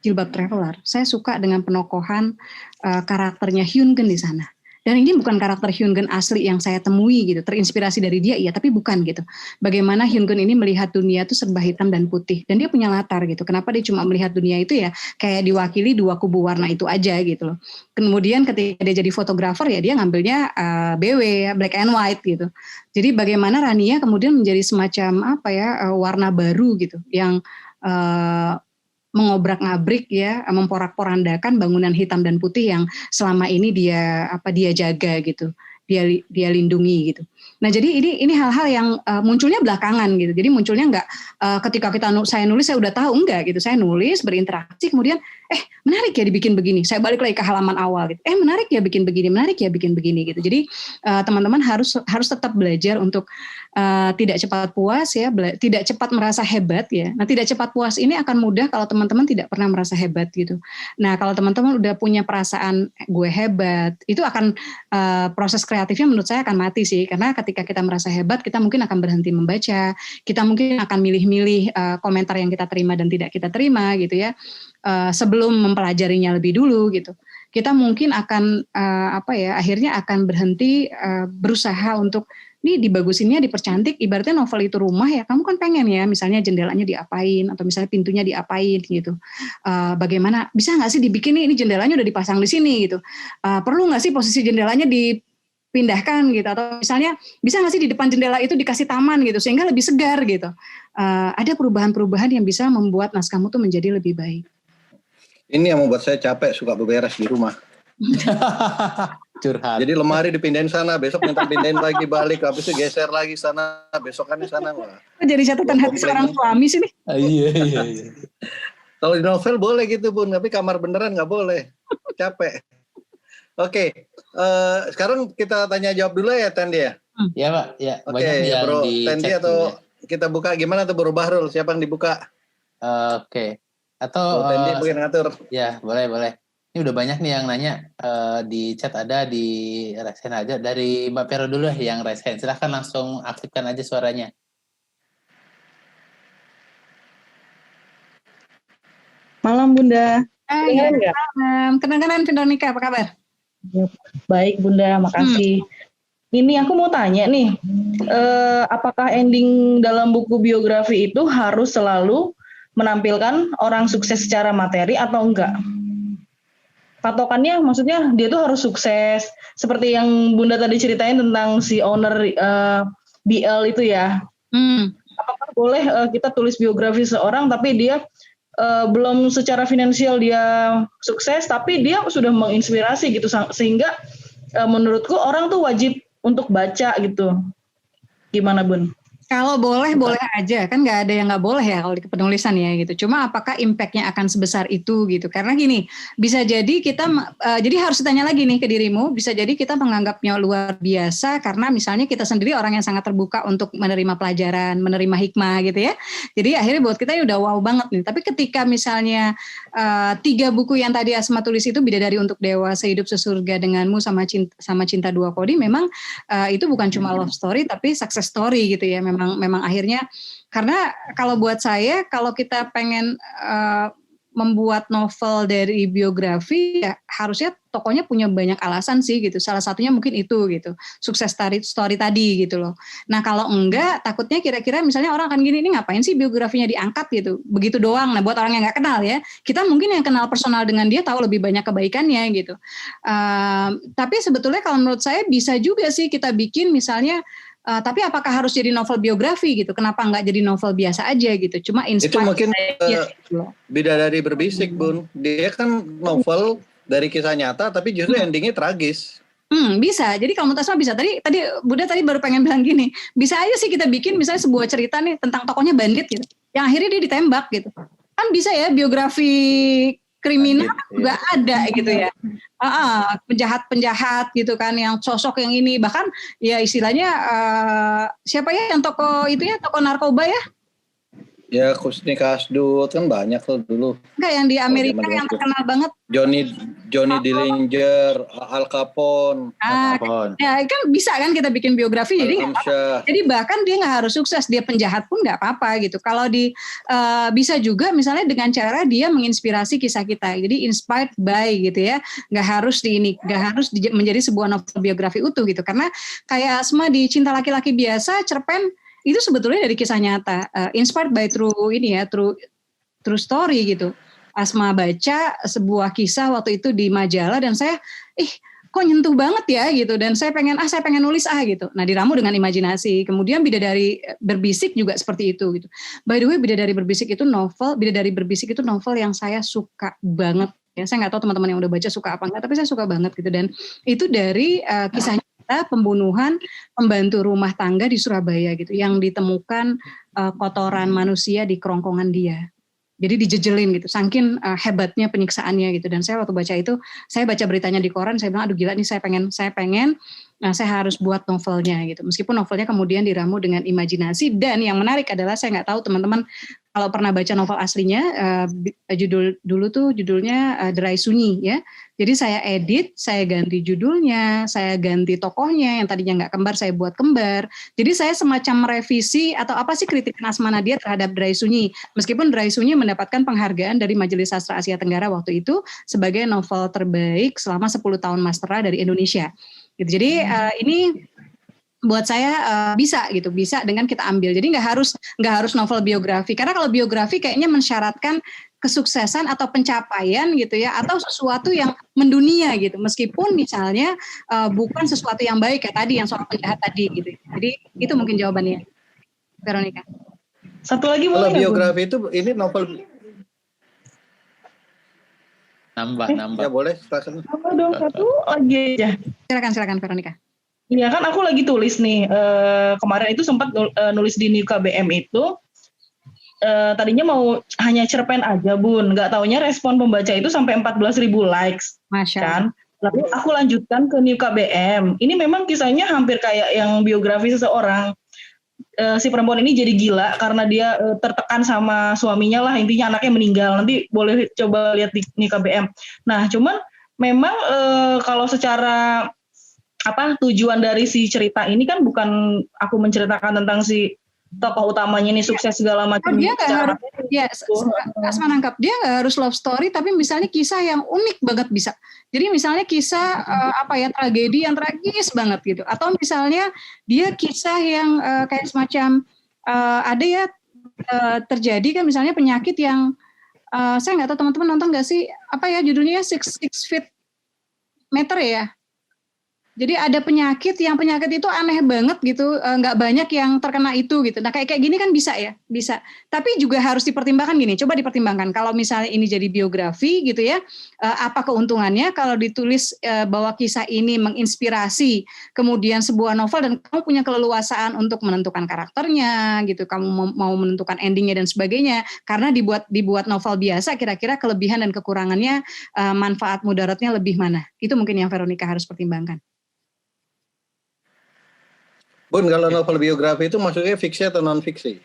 Jilbab Traveler. Saya suka dengan penokohan karakternya Hyun-geun di sana. Dan ini bukan karakter Hyun-geun asli yang saya temui gitu, terinspirasi dari dia, iya, tapi bukan gitu. Bagaimana Hyun-geun ini melihat dunia itu serba hitam dan putih, dan dia punya latar gitu. Kenapa dia cuma melihat dunia itu ya kayak diwakili dua kubu warna itu aja gitu loh. Kemudian ketika dia jadi fotografer ya dia ngambilnya BW ya, black and white gitu. Jadi bagaimana Rania kemudian menjadi semacam warna baru gitu, yang mengobrak-ngabrik ya, memporak-porandakan bangunan hitam dan putih yang selama ini dia jaga gitu, dia lindungi gitu. Nah jadi ini hal-hal yang munculnya belakangan gitu. Jadi munculnya nggak ketika saya nulis saya udah tahu, enggak gitu. Saya nulis berinteraksi kemudian menarik ya dibikin begini. Saya balik lagi ke halaman awal gitu. Menarik ya bikin begini gitu. Jadi teman-teman harus tetap belajar untuk tidak cepat puas ya, tidak cepat merasa hebat ya. Nah, tidak cepat puas ini akan mudah kalau teman-teman tidak pernah merasa hebat gitu. Nah, kalau teman-teman udah punya perasaan gue hebat, itu akan proses kreatifnya menurut saya akan mati sih. Karena ketika kita merasa hebat, kita mungkin akan berhenti membaca, kita mungkin akan milih-milih komentar yang kita terima dan tidak kita terima gitu ya. Sebelum mempelajarinya lebih dulu gitu. Kita mungkin akan akhirnya akan berhenti berusaha untuk ini dibagusinnya, dipercantik, ibaratnya novel itu rumah ya, kamu kan pengen ya, misalnya jendelanya diapain, atau misalnya pintunya diapain gitu. Bagaimana, bisa nggak sih dibikin ini jendelanya udah dipasang di sini gitu. Perlu nggak sih posisi jendelanya dipindahkan gitu, atau misalnya bisa nggak sih di depan jendela itu dikasih taman gitu, sehingga lebih segar gitu. Ada perubahan-perubahan yang bisa membuat naskahmu tuh menjadi lebih baik. Ini yang membuat saya capek, suka beberes di rumah. Curhat. Jadi lemari dipindahin sana, besok minta pindahin lagi balik, habis itu geser lagi sana, besokannya sana. Wah. Jadi catatan hati seorang suami sih nih. Iya. Kalau di novel boleh gitu Bun, tapi kamar beneran nggak boleh, capek. Oke, sekarang kita tanya jawab dulu ya Tendi ya. Iya Pak, ya. Oke, Bro Tendi atau kita buka gimana tuh Bro Bahrul, siapa yang dibuka? Oke. Atau Bro Tendi mungkin ngatur. Ya, boleh. Ini udah banyak nih yang nanya di chat, ada di raise hand aja. Dari Mbak Vero dulu yang raise hand. Silahkan langsung aktifkan aja suaranya. Malam Bunda. Malam. Kenang-kenang Veronica, apa kabar? Baik Bunda, makasih. Ini aku mau tanya nih, apakah ending dalam buku biografi itu harus selalu menampilkan orang sukses secara materi atau enggak? Patokannya maksudnya dia tuh harus sukses seperti yang Bunda tadi ceritain tentang si owner BL itu ya. Apakah boleh kita tulis biografi seorang tapi dia belum secara finansial dia sukses, tapi dia sudah menginspirasi gitu, sehingga menurutku orang tuh wajib untuk baca gitu. Gimana Bun? Kalau boleh aja, kan nggak ada yang nggak boleh ya kalau di penulisan ya gitu. Cuma apakah impact-nya akan sebesar itu gitu? Karena gini, bisa jadi kita, jadi harus ditanya lagi nih ke dirimu, bisa jadi kita menganggapnya luar biasa karena misalnya kita sendiri orang yang sangat terbuka untuk menerima pelajaran, menerima hikmah gitu ya. Jadi akhirnya buat kita ini udah wow banget nih. Tapi ketika misalnya 3 buku yang tadi Asma tulis itu, Bidadari untuk Dewa, Sehidup Sesurga Denganmu, sama Cinta Dua Kodi, memang itu bukan cuma love story tapi success story gitu ya. Memang akhirnya, karena kalau buat saya kalau kita pengen membuat novel dari biografi ya harusnya tokohnya punya banyak alasan sih gitu. Salah satunya mungkin itu gitu, sukses story tadi gitu loh. Nah kalau enggak, takutnya kira-kira misalnya orang akan gini, ini ngapain sih biografinya diangkat gitu, begitu doang. Nah buat orang yang nggak kenal ya, kita mungkin yang kenal personal dengan dia tahu lebih banyak kebaikannya gitu. Tapi sebetulnya kalau menurut saya bisa juga sih kita bikin misalnya, tapi apakah harus jadi novel biografi gitu? Kenapa nggak jadi novel biasa aja gitu? Cuma itu mungkin Bidadari Berbisik Bun. Dia kan novel dari kisah nyata tapi justru endingnya tragis. Bisa. Jadi kalau menurut Asma bisa. Tadi Bunda baru pengen bilang gini, bisa aja sih kita bikin misalnya sebuah cerita nih tentang tokohnya bandit gitu, yang akhirnya dia ditembak gitu. Kan bisa ya, biografi kriminal juga ada gitu ya. Penjahat-penjahat gitu kan, yang sosok yang ini, bahkan ya istilahnya siapa ya yang toko itu ya, toko narkoba ya? Ya Kusni Kasdut kan banyak tuh dulu. Enggak, yang di Amerika yang terkenal banget. Johnny Dillinger, Al Capone. Ya kan bisa kan kita bikin biografi, jadi bahkan dia nggak harus sukses, dia penjahat pun nggak apa-apa gitu. Kalau bisa juga misalnya dengan cara dia menginspirasi kisah kita, jadi inspired by gitu ya, nggak harus menjadi sebuah novel biografi utuh gitu. Karena kayak Asma di Cinta Laki-Laki Biasa, cerpen itu sebetulnya dari kisah nyata, inspired by true story gitu. Asma baca sebuah kisah waktu itu di majalah dan saya, kok nyentuh banget ya gitu, dan saya pengen nulis gitu. Nah, diramu dengan imajinasi. Kemudian Bidadari Berbisik juga seperti itu gitu. By the way, Bidadari Berbisik itu novel yang saya suka banget. Ya, saya nggak tahu teman-teman yang udah baca suka apa enggak, tapi saya suka banget gitu. Dan itu dari kisahnya pembunuhan pembantu rumah tangga di Surabaya gitu, yang ditemukan kotoran manusia di kerongkongan dia. Jadi dijejelin gitu, saking hebatnya penyiksaannya gitu. Dan saya waktu baca itu, saya baca beritanya di koran, saya bilang aduh gila nih, saya pengen saya harus buat novelnya gitu. Meskipun novelnya kemudian diramu dengan imajinasi. Dan yang menarik adalah, saya nggak tahu teman-teman kalau pernah baca novel aslinya, judulnya Derai Sunyi ya. Jadi saya edit, saya ganti judulnya, saya ganti tokohnya, yang tadinya nggak kembar saya buat kembar. Jadi saya semacam revisi atau apa sih kritikan Asma Nadia terhadap Derai Sunyi. Meskipun Derai Sunyi mendapatkan penghargaan dari Majelis Sastra Asia Tenggara waktu itu sebagai novel terbaik selama 10 tahun Mastera dari Indonesia. Gitu. Jadi ini buat saya bisa dengan kita ambil. Jadi nggak harus novel biografi, karena kalau biografi kayaknya mensyaratkan kesuksesan atau pencapaian gitu ya, atau sesuatu yang mendunia gitu, meskipun misalnya bukan sesuatu yang baik kayak tadi yang soal penjahat tadi gitu. Jadi itu mungkin jawabannya, Veronica. Satu lagi boleh. Kalau biografi itu ini novel nambah. Ya boleh, silakan. Apa dong, satu lagi aja. Silakan Veronica. Iya kan aku lagi tulis nih, kemarin itu sempat nulis di New KBM itu, tadinya mau hanya cerpen aja Bun, nggak taunya respon pembaca itu sampai 14.000 likes. Masya kan. Lalu aku lanjutkan ke New KBM, ini memang kisahnya hampir kayak yang biografi seseorang. Si perempuan ini jadi gila karena dia tertekan sama suaminya lah, intinya anaknya meninggal. Nanti boleh coba lihat di New KBM. Nah cuman memang kalau secara tujuan dari si cerita ini kan bukan aku menceritakan tentang si tokoh utamanya ini sukses segala macam. Dia nggak harus, ya Asma nangkap, dia nggak harus love story, tapi misalnya kisah yang unik banget bisa. Jadi misalnya kisah tragedi yang tragis banget gitu, atau misalnya dia kisah yang kayak semacam ada ya terjadi kan misalnya penyakit yang saya nggak tahu teman-teman nonton nggak sih, judulnya 6 feet meter ya. Jadi ada penyakit itu aneh banget gitu, nggak banyak yang terkena itu gitu. Nah kayak gini kan bisa ya, bisa. Tapi juga harus dipertimbangkan gini, coba dipertimbangkan kalau misalnya ini jadi biografi gitu ya, apa keuntungannya kalau ditulis bahwa kisah ini menginspirasi, kemudian sebuah novel dan kamu punya keleluasaan untuk menentukan karakternya gitu, kamu mau menentukan endingnya dan sebagainya. Karena dibuat novel biasa, kira-kira kelebihan dan kekurangannya, manfaat mudaratnya lebih mana? Itu mungkin yang Veronica harus pertimbangkan. Bun, kalau novel biografi itu maksudnya fiksi atau non-fiksi?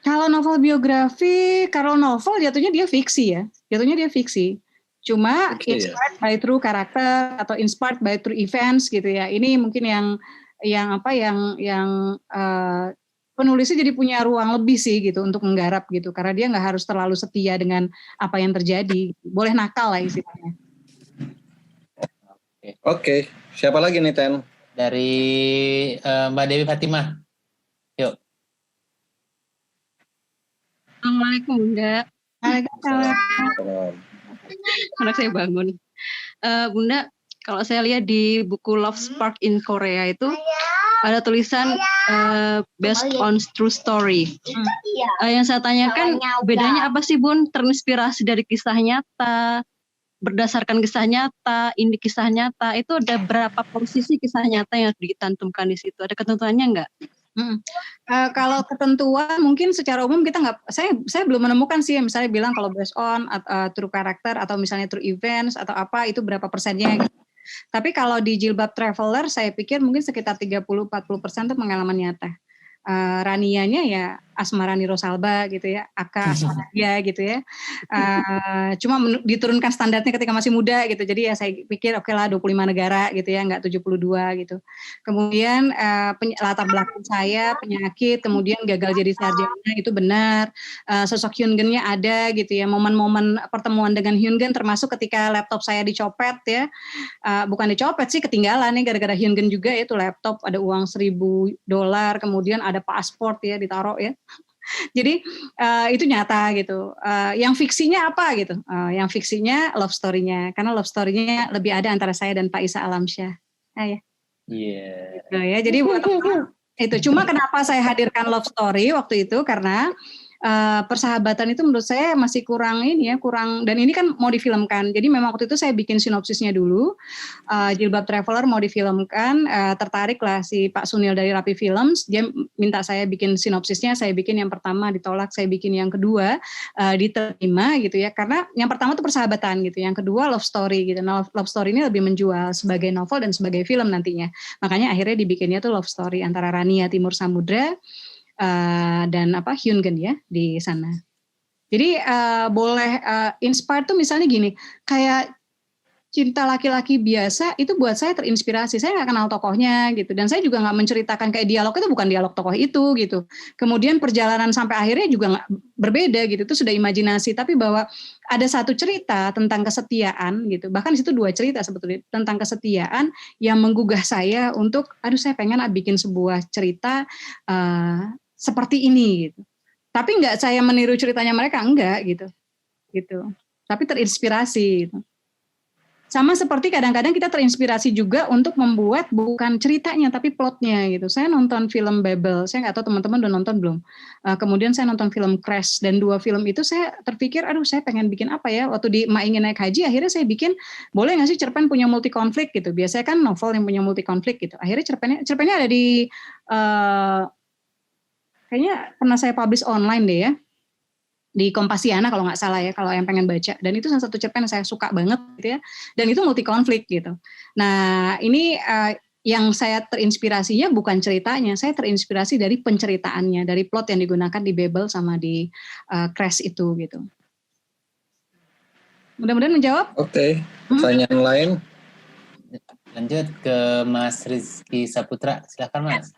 Kalau novel biografi, kalau novel jatuhnya dia fiksi ya. Jatuhnya dia fiksi. Cuma fiksi, inspired by true karakter atau inspired by true events gitu ya. Ini mungkin yang penulisnya jadi punya ruang lebih sih gitu untuk menggarap gitu. Karena dia nggak harus terlalu setia dengan apa yang terjadi. Boleh nakal lah istilahnya. Oke. Siapa lagi nih, Ten? Dari Mbak Dewi Fatimah. Yuk. Assalamualaikum Bunda. Waalaikumsalam. Anak saya bangun. Bunda, kalau saya lihat di buku Love Spark in Korea itu ada tulisan based on true story. Yang saya tanyakan bedanya apa sih Bun? Terinspirasi dari kisah nyata, berdasarkan kisah nyata, ini kisah nyata, itu ada berapa posisi kisah nyata yang dicantumkan di situ? Ada ketentuannya nggak? Kalau ketentuan mungkin secara umum kita nggak, saya belum menemukan sih misalnya bilang kalau based on true character atau misalnya true events atau apa itu berapa persennya gitu. Tapi kalau di Jilbab Traveler saya pikir mungkin sekitar 30-40% itu pengalaman nyata. Ranianya ya Asmarani Rosalba gitu ya, Aka Asmaradia gitu ya. Cuma diturunkan standarnya ketika masih muda gitu. Jadi ya saya pikir oke lah 25 negara gitu ya, enggak 72 gitu. Kemudian latar belakang saya, penyakit, kemudian gagal jadi sarjana itu benar. Sosok Hyun-gunnya ada gitu ya. Momen-momen pertemuan dengan Hyun-gun termasuk ketika laptop saya dicopet ya. Bukan dicopet sih, ketinggalan nih gara-gara Hyun-gun juga itu laptop ada uang $1.000, kemudian ada paspor ya ditaruh ya. Jadi itu nyata gitu. Yang fiksinya apa gitu? Yang fiksinya love story-nya, karena love story-nya lebih ada antara saya dan Pak Isa Alamsyah. Ya. Iya. Gitu ya. Jadi buat itu. Cuma kenapa saya hadirkan love story waktu itu karena persahabatan itu menurut saya masih kurang dan ini kan mau difilmkan. Jadi memang waktu itu saya bikin sinopsisnya dulu. Jilbab Traveler mau difilmkan, tertarik lah si Pak Sunil dari Rapi Films, dia minta saya bikin sinopsisnya, saya bikin yang pertama ditolak, saya bikin yang kedua diterima gitu ya. Karena yang pertama itu persahabatan gitu, yang kedua love story gitu. Nah, love story ini lebih menjual sebagai novel dan sebagai film nantinya. Makanya akhirnya dibikinnya tuh love story antara Rania Timur Samudra dan Hyun-gun ya di sana. Jadi boleh inspire tuh misalnya gini, kayak Cinta Laki-Laki Biasa itu buat saya terinspirasi. Saya nggak kenal tokohnya gitu, dan saya juga nggak menceritakan kayak dialog itu bukan dialog tokoh itu gitu. Kemudian perjalanan sampai akhirnya juga nggak berbeda gitu, itu sudah imajinasi. Tapi bahwa ada satu cerita tentang kesetiaan gitu, bahkan di situ 2 cerita sebetulnya tentang kesetiaan yang menggugah saya untuk, saya pengen bikin sebuah cerita seperti ini gitu. Tapi enggak saya meniru ceritanya mereka, enggak gitu. Tapi terinspirasi gitu. Sama seperti kadang-kadang kita terinspirasi juga untuk membuat bukan ceritanya tapi plotnya gitu. Saya nonton film Babel, saya nggak tahu teman-teman udah nonton belum. Kemudian saya nonton film Crash, dan 2 film itu saya terpikir, saya pengen bikin apa ya. Waktu di Mak Ingin Naik Haji, akhirnya saya bikin, boleh nggak sih cerpen punya multi konflik gitu. Biasanya kan novel yang punya multi konflik gitu. Akhirnya cerpennya ada di kayaknya pernah saya publish online deh ya, di Kompasiana kalau nggak salah ya, kalau yang pengen baca. Dan itu salah satu cerpen yang saya suka banget gitu ya, dan itu multi konflik gitu. Nah ini yang saya terinspirasinya bukan ceritanya, saya terinspirasi dari penceritaannya, dari plot yang digunakan di Babel sama di Crash itu gitu. Mudah-mudahan menjawab. Oke. Pertanyaan lain? Lanjut ke Mas Rizky Saputra, silakan Mas.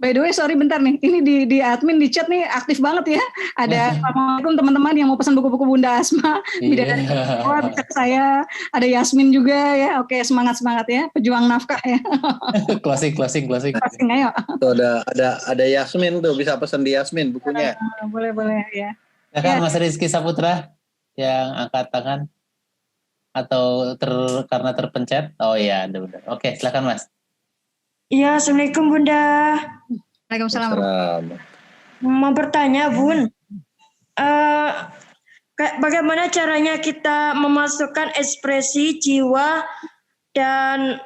By the way, sorry bentar nih, ini di admin di chat nih aktif banget ya. Ada Assalamualaikum teman-teman yang mau pesan buku-buku Bunda Asma, Bidadari bisa ke saya. Ada Yasmin juga ya. Oke, semangat ya, pejuang nafkah ya. Closing. Ayo. Tuh ada Yasmin tuh, bisa pesan di Yasmin bukunya. Boleh ya. Silakan Mas Rizky Saputra yang angkat tangan. atau karena terpencet? Oh iya, benar. Oke, silakan Mas. Iya, Assalamualaikum Bunda. Waalaikumsalam. Mau bertanya Bun, bagaimana caranya kita memasukkan ekspresi jiwa dan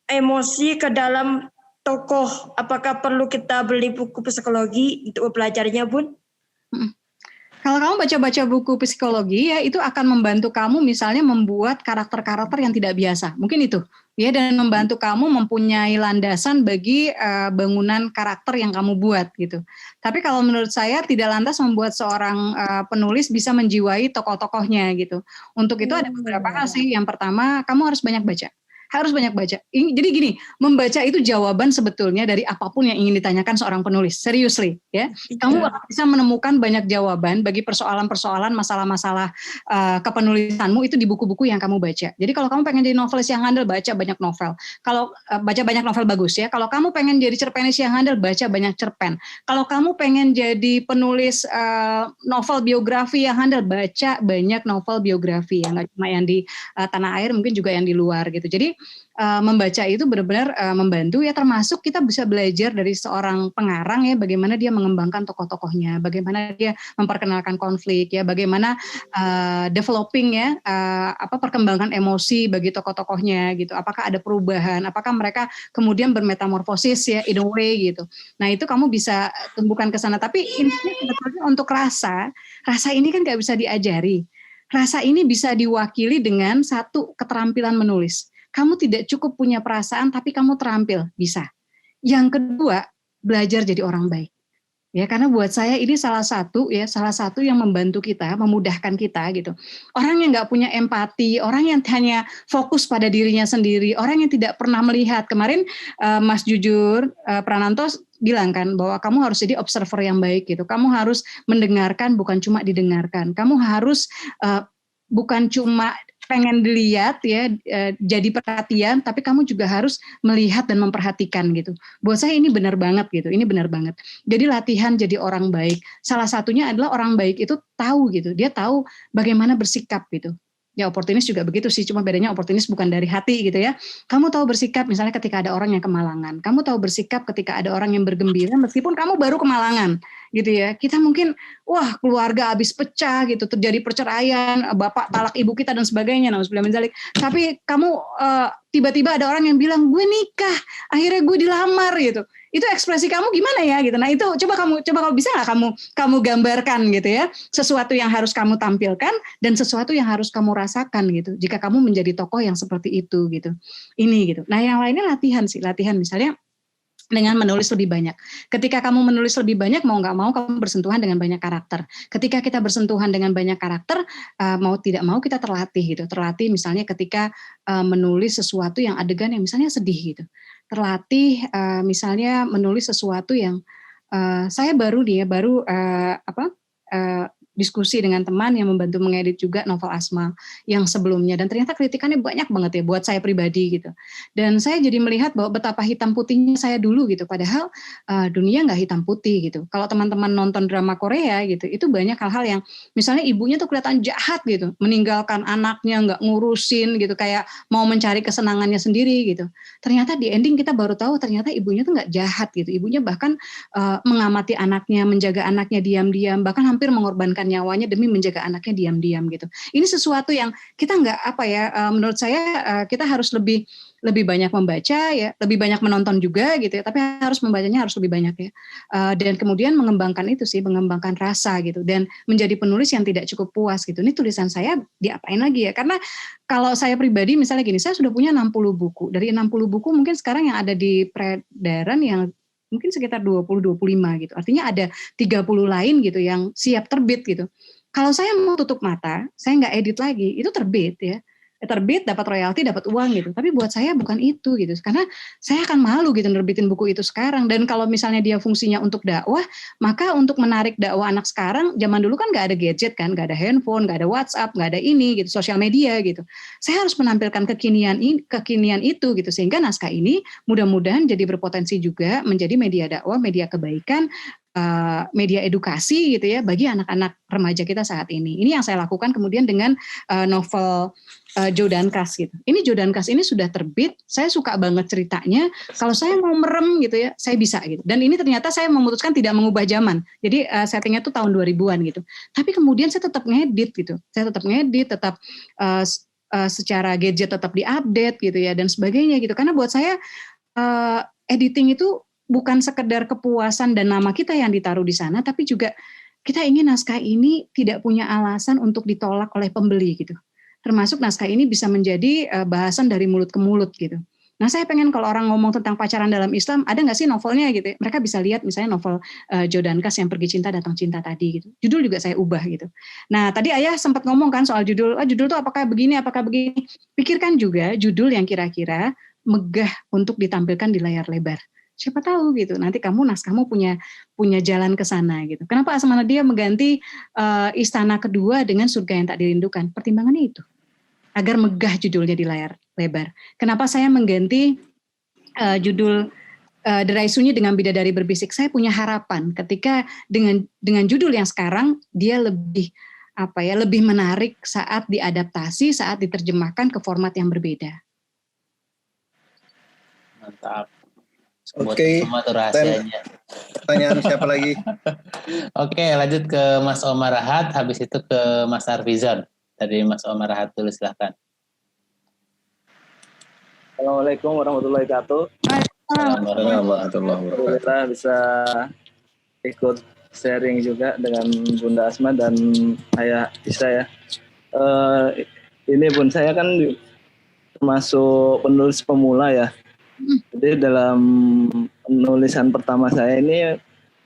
emosi ke dalam tokoh? Apakah perlu kita beli buku psikologi untuk belajarnya Bun? Kalau kamu baca-baca buku psikologi ya itu akan membantu kamu misalnya membuat karakter-karakter yang tidak biasa. Mungkin itu ya, dan membantu kamu mempunyai landasan bagi bangunan karakter yang kamu buat gitu. Tapi kalau menurut saya tidak lantas membuat seorang penulis bisa menjiwai tokoh-tokohnya gitu. Untuk itu ada beberapa hal sih. Yang pertama, kamu harus banyak baca. Harus banyak baca. Jadi gini, membaca itu jawaban sebetulnya dari apapun yang ingin ditanyakan seorang penulis. Seriously, ya. Kamu akan bisa menemukan banyak jawaban bagi persoalan-persoalan, masalah-masalah kepenulisanmu itu di buku-buku yang kamu baca. Jadi kalau kamu pengen jadi novelis yang handal, baca banyak novel. Kalau baca banyak novel bagus ya. Kalau kamu pengen jadi cerpenis yang handal, baca banyak cerpen. Kalau kamu pengen jadi penulis novel biografi yang handal, baca banyak novel biografi ya. Nggak cuma yang di tanah air, mungkin juga yang di luar gitu. Jadi membaca itu benar-benar membantu ya, termasuk kita bisa belajar dari seorang pengarang ya, bagaimana dia mengembangkan tokoh-tokohnya, bagaimana dia memperkenalkan konflik ya, bagaimana developing ya perkembangan emosi bagi tokoh-tokohnya gitu, apakah ada perubahan, apakah mereka kemudian bermetamorfosis ya in a way gitu. Nah itu kamu bisa tumbuhkan ke sana, tapi intinya sebetulnya untuk rasa ini kan nggak bisa diajari. Rasa ini bisa diwakili dengan satu keterampilan menulis. Kamu tidak cukup punya perasaan, tapi kamu terampil, bisa. Yang kedua, belajar jadi orang baik. Ya, karena buat saya ini salah satu yang membantu kita, memudahkan kita gitu. Orang yang nggak punya empati, orang yang hanya fokus pada dirinya sendiri, orang yang tidak pernah melihat. Kemarin Mas Jujur Prananto bilang kan bahwa kamu harus jadi observer yang baik gitu. Kamu harus mendengarkan, bukan cuma didengarkan. Kamu harus bukan cuma pengen dilihat ya, jadi perhatian, tapi kamu juga harus melihat dan memperhatikan gitu. Buat saya ini benar banget gitu, ini benar banget. Jadi latihan jadi orang baik. Salah satunya adalah orang baik itu tahu gitu, dia tahu bagaimana bersikap gitu. Ya oportunis juga begitu sih, cuma bedanya oportunis bukan dari hati gitu ya. Kamu tahu bersikap misalnya ketika ada orang yang kemalangan. Kamu tahu bersikap ketika ada orang yang bergembira meskipun kamu baru kemalangan gitu ya. Kita mungkin wah keluarga habis pecah gitu, terjadi perceraian, bapak talak ibu kita dan sebagainya. Tapi kamu tiba-tiba ada orang yang bilang gue nikah, akhirnya gue dilamar gitu. Itu ekspresi kamu gimana ya gitu. Nah itu coba kamu bisa nggak kamu gambarkan gitu ya, sesuatu yang harus kamu tampilkan dan sesuatu yang harus kamu rasakan gitu. Jika kamu menjadi tokoh yang seperti itu gitu. Ini gitu. Nah yang lainnya latihan misalnya dengan menulis lebih banyak. Ketika kamu menulis lebih banyak, mau nggak mau kamu bersentuhan dengan banyak karakter. Ketika kita bersentuhan dengan banyak karakter, mau tidak mau kita terlatih gitu. Terlatih misalnya ketika menulis sesuatu yang adegan yang misalnya sedih gitu. Terlatih misalnya menulis sesuatu yang saya baru diskusi dengan teman yang membantu mengedit juga novel Asma yang sebelumnya, dan ternyata kritikannya banyak banget ya buat saya pribadi gitu. Dan saya jadi melihat bahwa betapa hitam putihnya saya dulu gitu, padahal dunia nggak hitam putih gitu. Kalau teman-teman nonton drama Korea gitu, itu banyak hal-hal yang misalnya ibunya tuh kelihatan jahat gitu, meninggalkan anaknya, nggak ngurusin gitu, kayak mau mencari kesenangannya sendiri gitu. Ternyata di ending kita baru tahu ternyata ibunya tuh nggak jahat gitu. Ibunya bahkan mengamati anaknya, menjaga anaknya diam-diam, bahkan hampir mengorbankan nyawanya demi menjaga anaknya diam-diam gitu. Ini sesuatu yang kita menurut saya kita harus lebih banyak membaca ya, lebih banyak menonton juga gitu ya, tapi harus membacanya harus lebih banyak ya. Dan kemudian mengembangkan rasa gitu, dan menjadi penulis yang tidak cukup puas gitu. Ini tulisan saya diapain lagi ya? Karena kalau saya pribadi misalnya gini, saya sudah punya 60 buku. Dari 60 buku mungkin sekarang yang ada di peredaran yang mungkin sekitar 20-25 gitu. Artinya ada 30 lain gitu yang siap terbit gitu. Kalau saya mau tutup mata, saya nggak edit lagi, itu terbit ya. Terbit, dapat royalti, dapat uang gitu. Tapi buat saya bukan itu gitu. Karena saya akan malu gitu nerbitin buku itu sekarang. Dan kalau misalnya dia fungsinya untuk dakwah, maka untuk menarik dakwah anak sekarang, zaman dulu kan nggak ada gadget kan, nggak ada handphone, nggak ada WhatsApp, nggak ada ini gitu, sosial media gitu. Saya harus menampilkan kekinian itu gitu, sehingga naskah ini mudah-mudahan jadi berpotensi juga menjadi media dakwah, media kebaikan, media edukasi gitu ya bagi anak-anak remaja kita saat ini. Ini yang saya lakukan kemudian dengan novel Joe Dankas gitu. Ini Joe Dankas ini sudah terbit, saya suka banget ceritanya. Kalau saya mau merem gitu ya, saya bisa gitu. Dan ini ternyata saya memutuskan tidak mengubah zaman. Jadi settingnya tuh tahun 2000-an gitu. Tapi kemudian saya tetap ngedit gitu. Saya tetap ngedit, tetap secara gadget tetap diupdate gitu ya dan sebagainya gitu. Karena buat saya editing itu bukan sekedar kepuasan dan nama kita yang ditaruh di sana, tapi juga kita ingin naskah ini tidak punya alasan untuk ditolak oleh pembeli gitu. Termasuk naskah ini bisa menjadi bahasan dari mulut ke mulut gitu. Nah saya pengen kalau orang ngomong tentang pacaran dalam Islam, ada nggak sih novelnya gitu? Mereka bisa lihat misalnya novel Joe Dankas yang Pergi Cinta Datang Cinta tadi gitu. Judul juga saya ubah gitu. Nah tadi Ayah sempat ngomong kan soal judul, judul tuh apakah begini, apakah begini. Pikirkan juga judul yang kira-kira megah untuk ditampilkan di layar lebar. Siapa tahu gitu, nanti naskahmu punya jalan ke sana gitu. Kenapa Asmanadia mengganti Istana Kedua dengan Surga Yang Tak Dirindukan? Pertimbangannya itu. Agar megah judulnya di layar lebar. Kenapa saya mengganti judul Derai Sunyi dengan Bidadari Berbisik? Saya punya harapan ketika dengan judul yang sekarang dia lebih lebih menarik saat diadaptasi, saat diterjemahkan ke format yang berbeda. Mantap. Oke. Semua tuh rahasianya. Pertanyaan siapa lagi? Oke, lanjut ke Mas Omar Rahat, habis itu ke Mas Arvizon. Dari Mas Omar Rahat dulu, silahkan. Assalamualaikum warahmatullahi wabarakatuh. Assalamualaikum warahmatullahi wabarakatuh. Kita bisa ikut sharing juga dengan Bunda Asma dan Ayah Isa ya. Ini Bun, saya kan termasuk penulis pemula ya. Jadi dalam penulisan pertama saya ini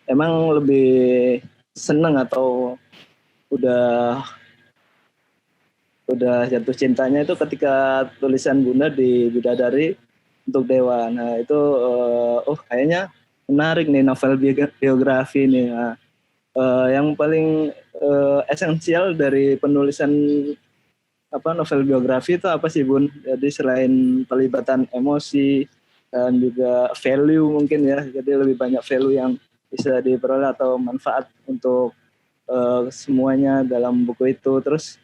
emang lebih seneng atau udah jatuh cintanya itu ketika tulisan Bunda di Bidadari untuk Dewa. Nah itu kayaknya menarik nih novel biografi nih. Nah, yang paling esensial dari penulisan novel biografi itu apa sih Bun? Jadi selain pelibatan emosi dan juga value mungkin ya. Jadi lebih banyak value yang bisa diperoleh atau manfaat untuk semuanya dalam buku itu. Terus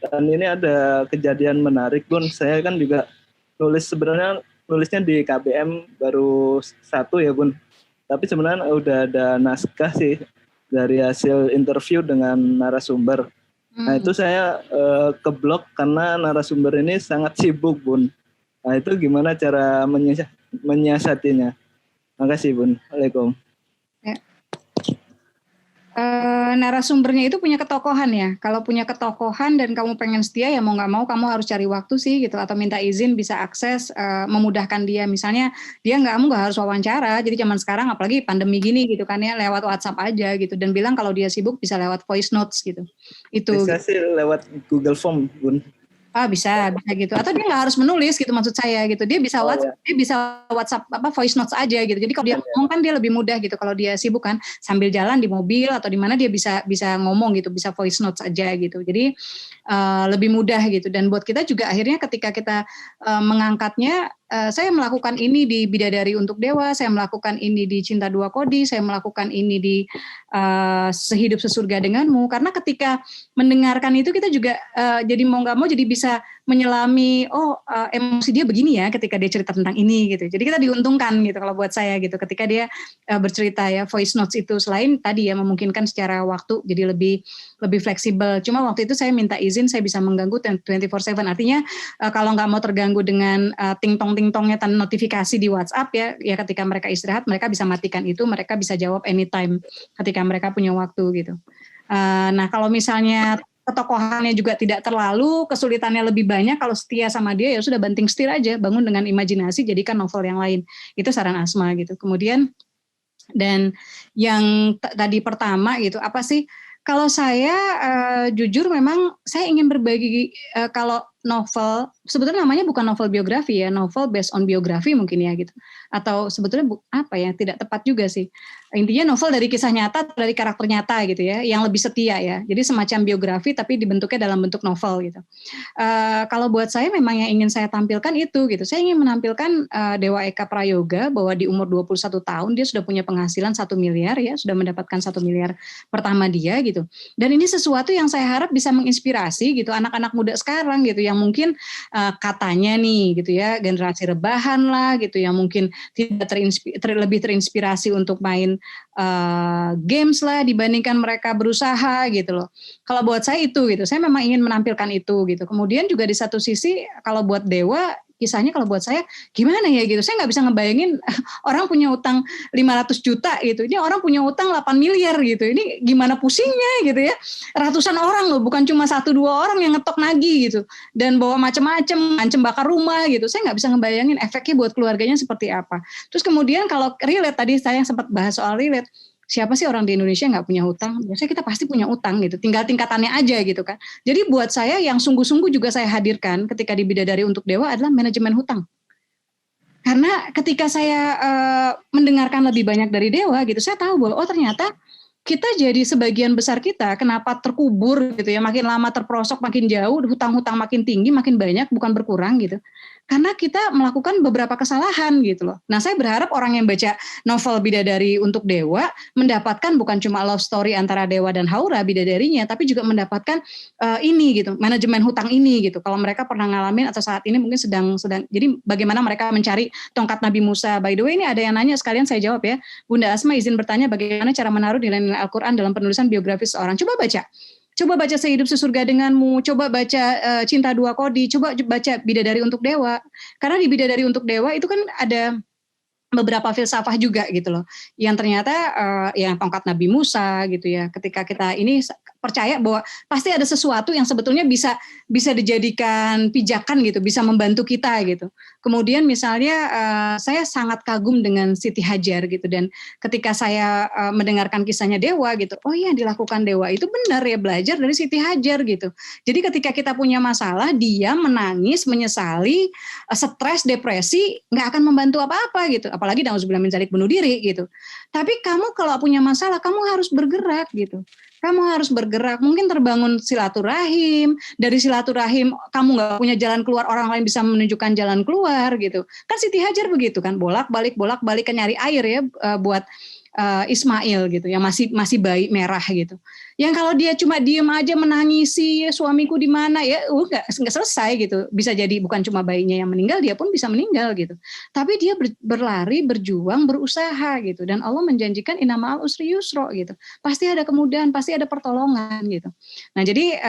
dan ini ada kejadian menarik Bun, saya kan juga nulisnya di KBM baru 1 ya Bun, tapi sebenarnya udah ada naskah sih dari hasil interview dengan narasumber. Nah itu saya keblok karena narasumber ini sangat sibuk Bun. Nah itu gimana cara menyiasatinya? Makasih Bun. Waalaikumsalam. Narasumbernya itu punya ketokohan ya. Kalau punya ketokohan dan kamu pengen setia ya mau nggak mau kamu harus cari waktu sih gitu atau minta izin bisa akses memudahkan dia. Misalnya kamu nggak harus wawancara. Jadi zaman sekarang apalagi pandemi gini gitu kan ya lewat WhatsApp aja gitu dan bilang kalau dia sibuk bisa lewat voice notes gitu. Itu. Bisa sih lewat Google Form Bun. Bisa gitu. Atau dia nggak harus menulis gitu maksud saya gitu. Dia bisa dia bisa WhatsApp voice notes aja gitu. Jadi kalau dia ngomong kan dia lebih mudah gitu. Kalau dia sibuk kan sambil jalan di mobil atau di mana dia bisa ngomong gitu, bisa voice notes aja gitu. Jadi lebih mudah gitu. Dan buat kita juga akhirnya ketika kita mengangkatnya saya melakukan ini di Bidadari untuk Dewa, saya melakukan ini di Cinta Dua Kodi, saya melakukan ini di Sehidup Sesurga Denganmu. Karena ketika mendengarkan itu kita juga jadi mau nggak mau jadi bisa menyelami emosi dia begini ya ketika dia cerita tentang ini gitu. Jadi kita diuntungkan gitu kalau buat saya gitu ketika dia bercerita ya voice notes itu selain tadi ya memungkinkan secara waktu jadi lebih fleksibel. Cuma waktu itu saya minta izin saya bisa mengganggu 24/7 artinya kalau nggak mau terganggu dengan ting-tongnya notifikasi di WhatsApp ya ketika mereka istirahat mereka bisa matikan itu mereka bisa jawab anytime ketika mereka punya waktu gitu. Nah kalau misalnya ketokohannya juga tidak terlalu, kesulitannya lebih banyak, kalau setia sama dia ya sudah banting setir aja, bangun dengan imajinasi, jadikan novel yang lain. Itu saran Asma gitu. Kemudian, dan yang tadi pertama gitu, apa sih, kalau saya jujur memang saya ingin berbagi, kalau novel, sebetulnya namanya bukan novel biografi ya, novel based on biografi mungkin ya gitu. Atau sebetulnya tidak tepat juga sih. Intinya novel dari kisah nyata, dari karakter nyata gitu ya, yang lebih setia ya. Jadi semacam biografi tapi dibentuknya dalam bentuk novel gitu. Kalau buat saya memang yang ingin saya tampilkan itu gitu. Saya ingin menampilkan Dewa Eka Prayoga bahwa di umur 21 tahun dia sudah punya penghasilan 1 miliar ya, sudah mendapatkan 1 miliar pertama dia gitu. Dan ini sesuatu yang saya harap bisa menginspirasi gitu anak-anak muda sekarang gitu yang mungkin katanya nih gitu ya generasi rebahan lah gitu yang mungkin tidak lebih terinspirasi untuk main games lah dibandingkan mereka berusaha gitu loh. Kalau buat saya itu gitu, saya memang ingin menampilkan itu gitu. Kemudian juga di satu sisi kalau buat Dewa kisahnya kalau buat saya gimana ya gitu. Saya nggak bisa ngebayangin orang punya utang 500 juta gitu. Ini orang punya utang 8 miliar gitu. Ini gimana pusingnya gitu ya. Ratusan orang loh, bukan cuma 1-2 orang yang ngetok nagih gitu. Dan bawa macam-macam, ancam bakar rumah gitu. Saya nggak bisa ngebayangin efeknya buat keluarganya seperti apa. Terus kemudian kalau relate tadi saya sempat bahas soal relate. Siapa sih orang di Indonesia nggak punya hutang? Biasanya kita pasti punya utang gitu, tinggal tingkatannya aja gitu kan. Jadi buat saya yang sungguh-sungguh juga saya hadirkan ketika di Bidadari untuk Dewa adalah manajemen hutang. Karena ketika saya mendengarkan lebih banyak dari Dewa gitu, saya tahu bahwa ternyata kita jadi sebagian besar kita kenapa terkubur gitu ya, makin lama terperosok makin jauh, hutang-hutang makin tinggi, makin banyak, bukan berkurang gitu. Karena kita melakukan beberapa kesalahan gitu loh. Nah saya berharap orang yang baca novel Bidadari untuk Dewa mendapatkan bukan cuma love story antara Dewa dan Haura bidadarinya, tapi juga mendapatkan ini gitu, manajemen hutang ini gitu. Kalau mereka pernah ngalamin atau saat ini mungkin sedang, jadi bagaimana mereka mencari tongkat Nabi Musa. By the way ini ada yang nanya, sekalian saya jawab ya. Bunda Asma izin bertanya bagaimana cara menaruh nilai-nilai Al-Quran dalam penulisan biografi seorang. Coba baca Sehidup Sesurga Denganmu, coba baca Cinta Dua Kodi, coba baca Bidadari untuk Dewa. Karena di Bidadari untuk Dewa itu kan ada beberapa filsafah juga gitu loh. Yang ternyata yang tongkat Nabi Musa gitu ya. Ketika kita ini percaya bahwa pasti ada sesuatu yang sebetulnya bisa dijadikan pijakan gitu, bisa membantu kita gitu. Kemudian misalnya saya sangat kagum dengan Siti Hajar gitu, dan ketika saya mendengarkan kisahnya Dewa gitu, oh iya dilakukan Dewa itu benar ya, belajar dari Siti Hajar gitu. Jadi ketika kita punya masalah, dia menangis, menyesali, stres, depresi, nggak akan membantu apa-apa gitu. Apalagi nauzubillah min dzalik bunuh diri gitu. Tapi kamu kalau punya masalah, kamu harus bergerak gitu. Kamu harus bergerak, mungkin terbangun silaturahim, dari silaturahim kamu nggak punya jalan keluar, orang lain bisa menunjukkan jalan keluar gitu. Kan Siti Hajar begitu kan, bolak-balik kan nyari air ya buat Ismail gitu, yang masih bayi merah gitu. Yang kalau dia cuma diem aja menangisi suamiku di mana ya, nggak selesai gitu. Bisa jadi bukan cuma bayinya yang meninggal, dia pun bisa meninggal gitu. Tapi dia berlari, berjuang, berusaha gitu. Dan Allah menjanjikan innamal usri yusra gitu. Pasti ada kemudahan, pasti ada pertolongan gitu. Nah jadi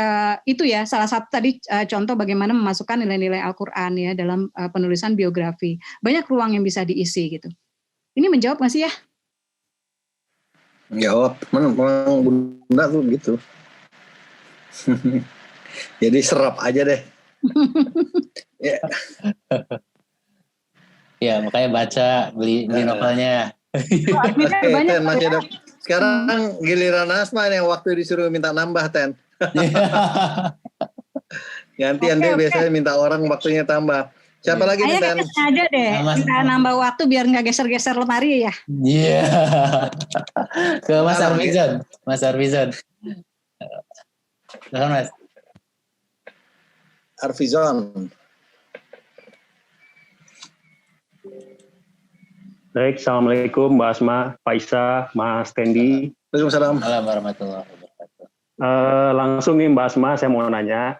itu ya salah satu tadi contoh bagaimana memasukkan nilai-nilai Al-Quran ya dalam penulisan biografi. Banyak ruang yang bisa diisi gitu. Ini menjawab nggak sih ya? Jawab, memang Bunda tuh gitu. Jadi serap aja deh. Ya makanya baca, beli novelnya. Masih ada. Sekarang giliran Asma yang waktu disuruh minta nambah Ten. Gantian deh biasanya minta orang waktunya tambah. Siapa lagi nih Ten? Ayo kita sengaja deh, kita nambah waktu biar nggak geser-geser lemari ya. Iya. Ke Mas Arvizon. Silahkan Mas. Arvizon. Baik, Assalamualaikum Mbak Asma, Pak Isa, Mas Tendi. Waalaikumsalam. Assalamualaikum warahmatullahi wabarakatuh. Langsung nih Mbak Asma, saya mau nanya,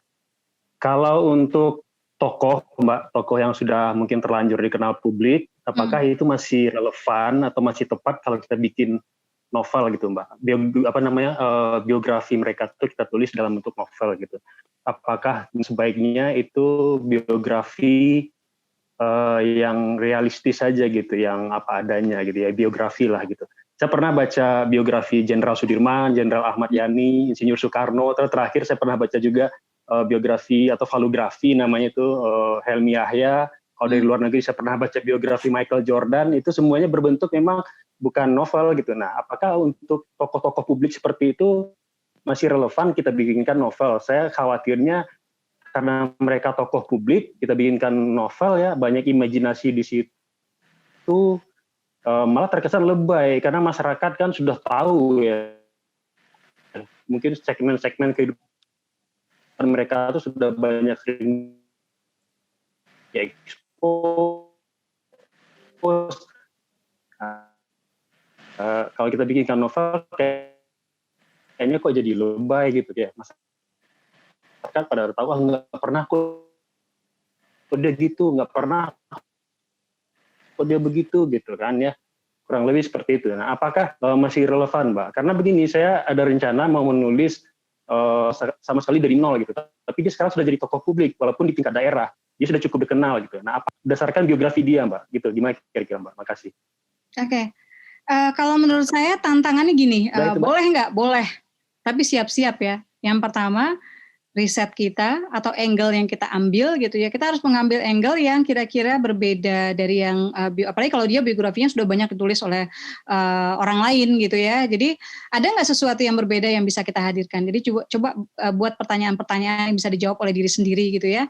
kalau untuk tokoh yang sudah mungkin terlanjur dikenal publik, apakah itu masih relevan atau masih tepat kalau kita bikin novel gitu Mbak? Biografi mereka itu kita tulis dalam bentuk novel gitu. Apakah sebaiknya itu biografi yang realistis saja gitu, yang apa adanya gitu ya, biografi lah gitu. Saya pernah baca biografi Jenderal Sudirman, Jenderal Ahmad Yani, Insinyur Soekarno, terakhir saya pernah baca juga biografi atau falugrafi namanya itu Helmi Yahya. Kalau dari luar negeri saya pernah baca biografi Michael Jordan, itu semuanya berbentuk memang bukan novel gitu. Nah, apakah untuk tokoh-tokoh publik seperti itu masih relevan kita bikinkan novel? Saya khawatirnya karena mereka tokoh publik, kita bikinkan novel ya, banyak imajinasi di situ, malah terkesan lebay karena masyarakat kan sudah tahu ya, mungkin segmen-segmen kehidupan mereka itu sudah banyak sering expose. Kalau kita bikinkan novel kayaknya kok jadi lebay gitu ya, masyarakat pada tahu nggak pernah kok dia gitu, nggak pernah kok dia begitu gitu kan ya, kurang lebih seperti itu. Nah, apakah masih relevan, Mbak? Karena begini, saya ada rencana mau menulis sama sekali dari nol gitu, tapi dia sekarang sudah jadi tokoh publik walaupun di tingkat daerah, dia sudah cukup dikenal gitu. Nah, apa berdasarkan biografi dia, Mbak? Gitu, gimana kira-kira, Mbak? Makasih. Oke. Kalau menurut saya tantangannya gini, boleh nggak? Boleh. Tapi siap-siap ya. Yang pertama, riset kita atau angle yang kita ambil gitu ya, kita harus mengambil angle yang kira-kira berbeda dari yang apalagi kalau dia biografinya sudah banyak ditulis oleh orang lain gitu ya. Jadi ada nggak sesuatu yang berbeda yang bisa kita hadirkan? Jadi coba buat pertanyaan-pertanyaan yang bisa dijawab oleh diri sendiri gitu ya.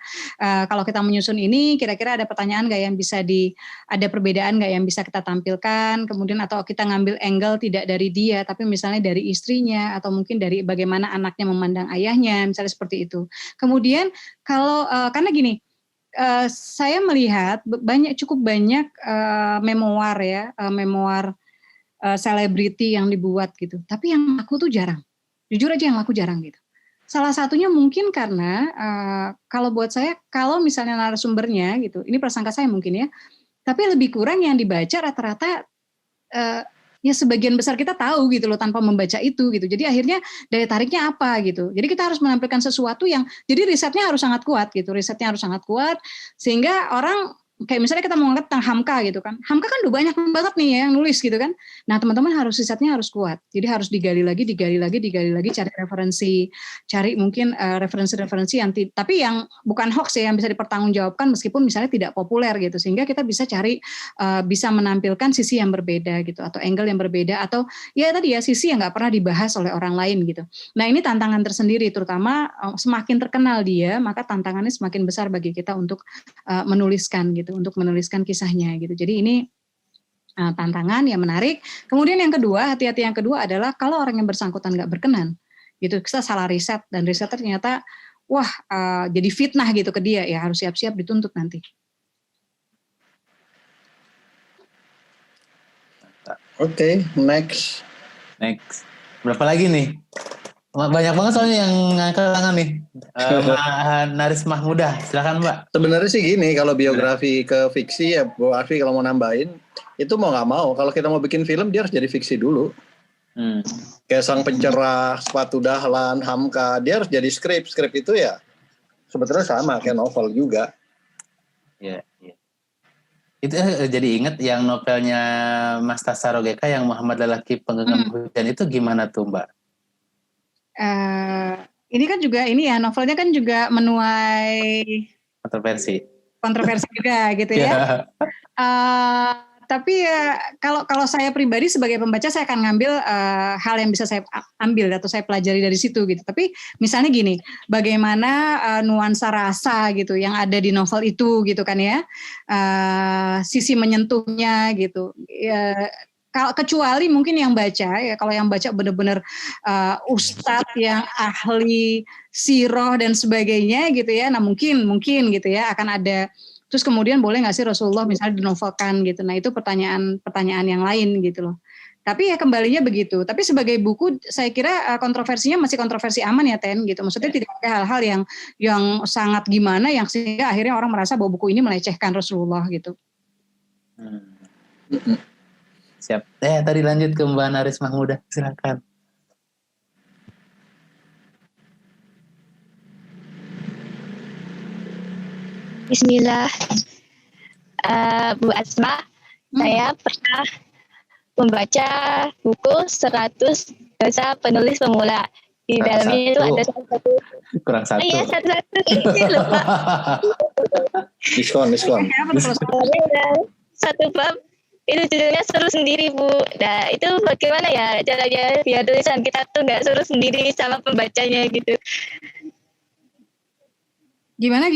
Kalau kita menyusun ini, kira-kira ada pertanyaan nggak yang bisa ada perbedaan nggak yang bisa kita tampilkan? Kemudian atau kita ngambil angle tidak dari dia, tapi misalnya dari istrinya atau mungkin dari bagaimana anaknya memandang ayahnya, misalnya seperti itu. Kemudian kalau karena gini, saya melihat cukup banyak memoir ya, memoir selebriti yang dibuat gitu. Tapi yang aku tuh jarang. Jujur aja yang aku jarang gitu. Salah satunya mungkin karena kalau buat saya, kalau misalnya narasumbernya gitu, ini prasangka saya mungkin ya, tapi lebih kurang yang dibaca rata-rata ya sebagian besar kita tahu gitu loh tanpa membaca itu gitu. Jadi akhirnya daya tariknya apa gitu. Jadi kita harus menampilkan sesuatu yang, jadi risetnya harus sangat kuat gitu. Risetnya harus sangat kuat sehingga orang kayak misalnya kita mau ngangkat tentang Hamka gitu kan. Hamka kan udah banyak banget nih ya yang nulis gitu kan. Nah, teman-teman harus risetnya harus kuat. Jadi harus digali lagi, cari referensi, cari mungkin referensi-referensi yang tapi yang bukan hoax ya, yang bisa dipertanggungjawabkan meskipun misalnya tidak populer gitu. Sehingga kita bisa cari bisa menampilkan sisi yang berbeda gitu atau angle yang berbeda atau ya tadi ya sisi yang nggak pernah dibahas oleh orang lain gitu. Nah, ini tantangan tersendiri terutama semakin terkenal dia, maka tantangannya semakin besar bagi kita untuk menuliskan gitu. Untuk menuliskan kisahnya gitu. Jadi ini tantangan yang menarik. Kemudian yang kedua, hati-hati yang kedua adalah kalau orang yang bersangkutan nggak berkenan, gitu kita salah riset dan riset ternyata wah jadi fitnah gitu ke dia, ya harus siap-siap dituntut nanti. Oke, next. Berapa lagi nih? Banyak banget soalnya yang ngangkat tangan nih. Naris Mahmudah, silakan Mbak. Sebenarnya sih gini, kalau biografi ke fiksi ya, Bu Afi kalau mau nambahin, itu mau nggak mau. Kalau kita mau bikin film, dia harus jadi fiksi dulu. Kayak Sang Pencerah, Sepatu Dahlan, Hamka, dia harus jadi skrip. Skrip itu ya sebetulnya sama kayak novel juga. Iya. Itu jadi ingat yang novelnya Mas Tasarogeka yang Muhammad Lelaki Penggenggam Hujan itu gimana tuh Mbak? Ini kan juga ini ya novelnya kan juga menuai kontroversi juga gitu ya. Tapi ya kalau saya pribadi sebagai pembaca saya akan ngambil hal yang bisa saya ambil atau saya pelajari dari situ gitu. Tapi misalnya gini, bagaimana nuansa rasa gitu yang ada di novel itu gitu kan ya, sisi menyentuhnya gitu. Kecuali mungkin yang baca ya, kalau yang baca benar-benar ustadz yang ahli siroh dan sebagainya gitu ya, nah mungkin gitu ya akan ada. Terus kemudian boleh nggak sih Rasulullah misalnya dinovelkan gitu, nah itu pertanyaan yang lain gitu loh. Tapi ya kembalinya begitu. Tapi sebagai buku saya kira kontroversinya masih kontroversi aman ya Ten gitu. Maksudnya tidak ada hal-hal yang sangat gimana yang sehingga akhirnya orang merasa bahwa buku ini melecehkan Rasulullah gitu. Siap. Tadi lanjut ke Mbak Naris Mahmudah, silakan. Bismillah. Bu Asma, saya pernah membaca buku 100 Dosa Penulis Pemula. Di dalamnya itu ada satu. Kurang satu. Iya, satu. Lupa. Diskon. Satu bab. Itu judulnya seru sendiri Bu. Nah itu bagaimana ya caranya biar tulisan kita tuh nggak seru sendiri sama pembacanya gitu. Gimana?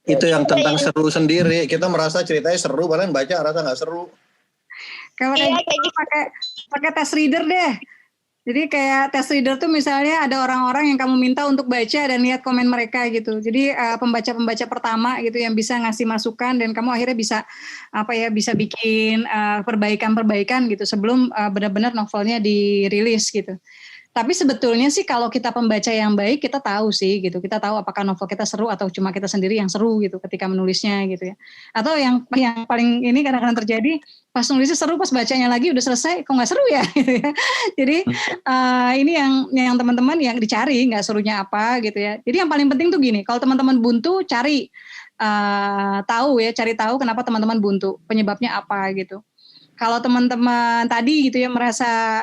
Itu yang tentang seru sendiri. Kita merasa ceritanya seru, padahal baca rasa nggak seru. Kalau kayak gitu pakai test reader deh. Jadi kayak test reader tuh misalnya ada orang-orang yang kamu minta untuk baca dan lihat komen mereka gitu. Jadi pembaca-pembaca pertama gitu yang bisa ngasih masukan dan kamu akhirnya bisa bikin perbaikan-perbaikan gitu sebelum benar-benar novelnya dirilis gitu. Tapi sebetulnya sih kalau kita pembaca yang baik kita tahu sih gitu. Kita tahu apakah novel kita seru atau cuma kita sendiri yang seru gitu ketika menulisnya gitu ya. Atau yang paling ini kadang-kadang terjadi pas nulisnya seru, pas bacanya lagi udah selesai kok nggak seru ya gitu ya. Jadi ini yang teman-teman yang dicari nggak serunya apa gitu ya. Jadi yang paling penting tuh gini, kalau teman-teman buntu cari tahu kenapa teman-teman buntu, penyebabnya apa gitu. Kalau teman-teman tadi gitu ya merasa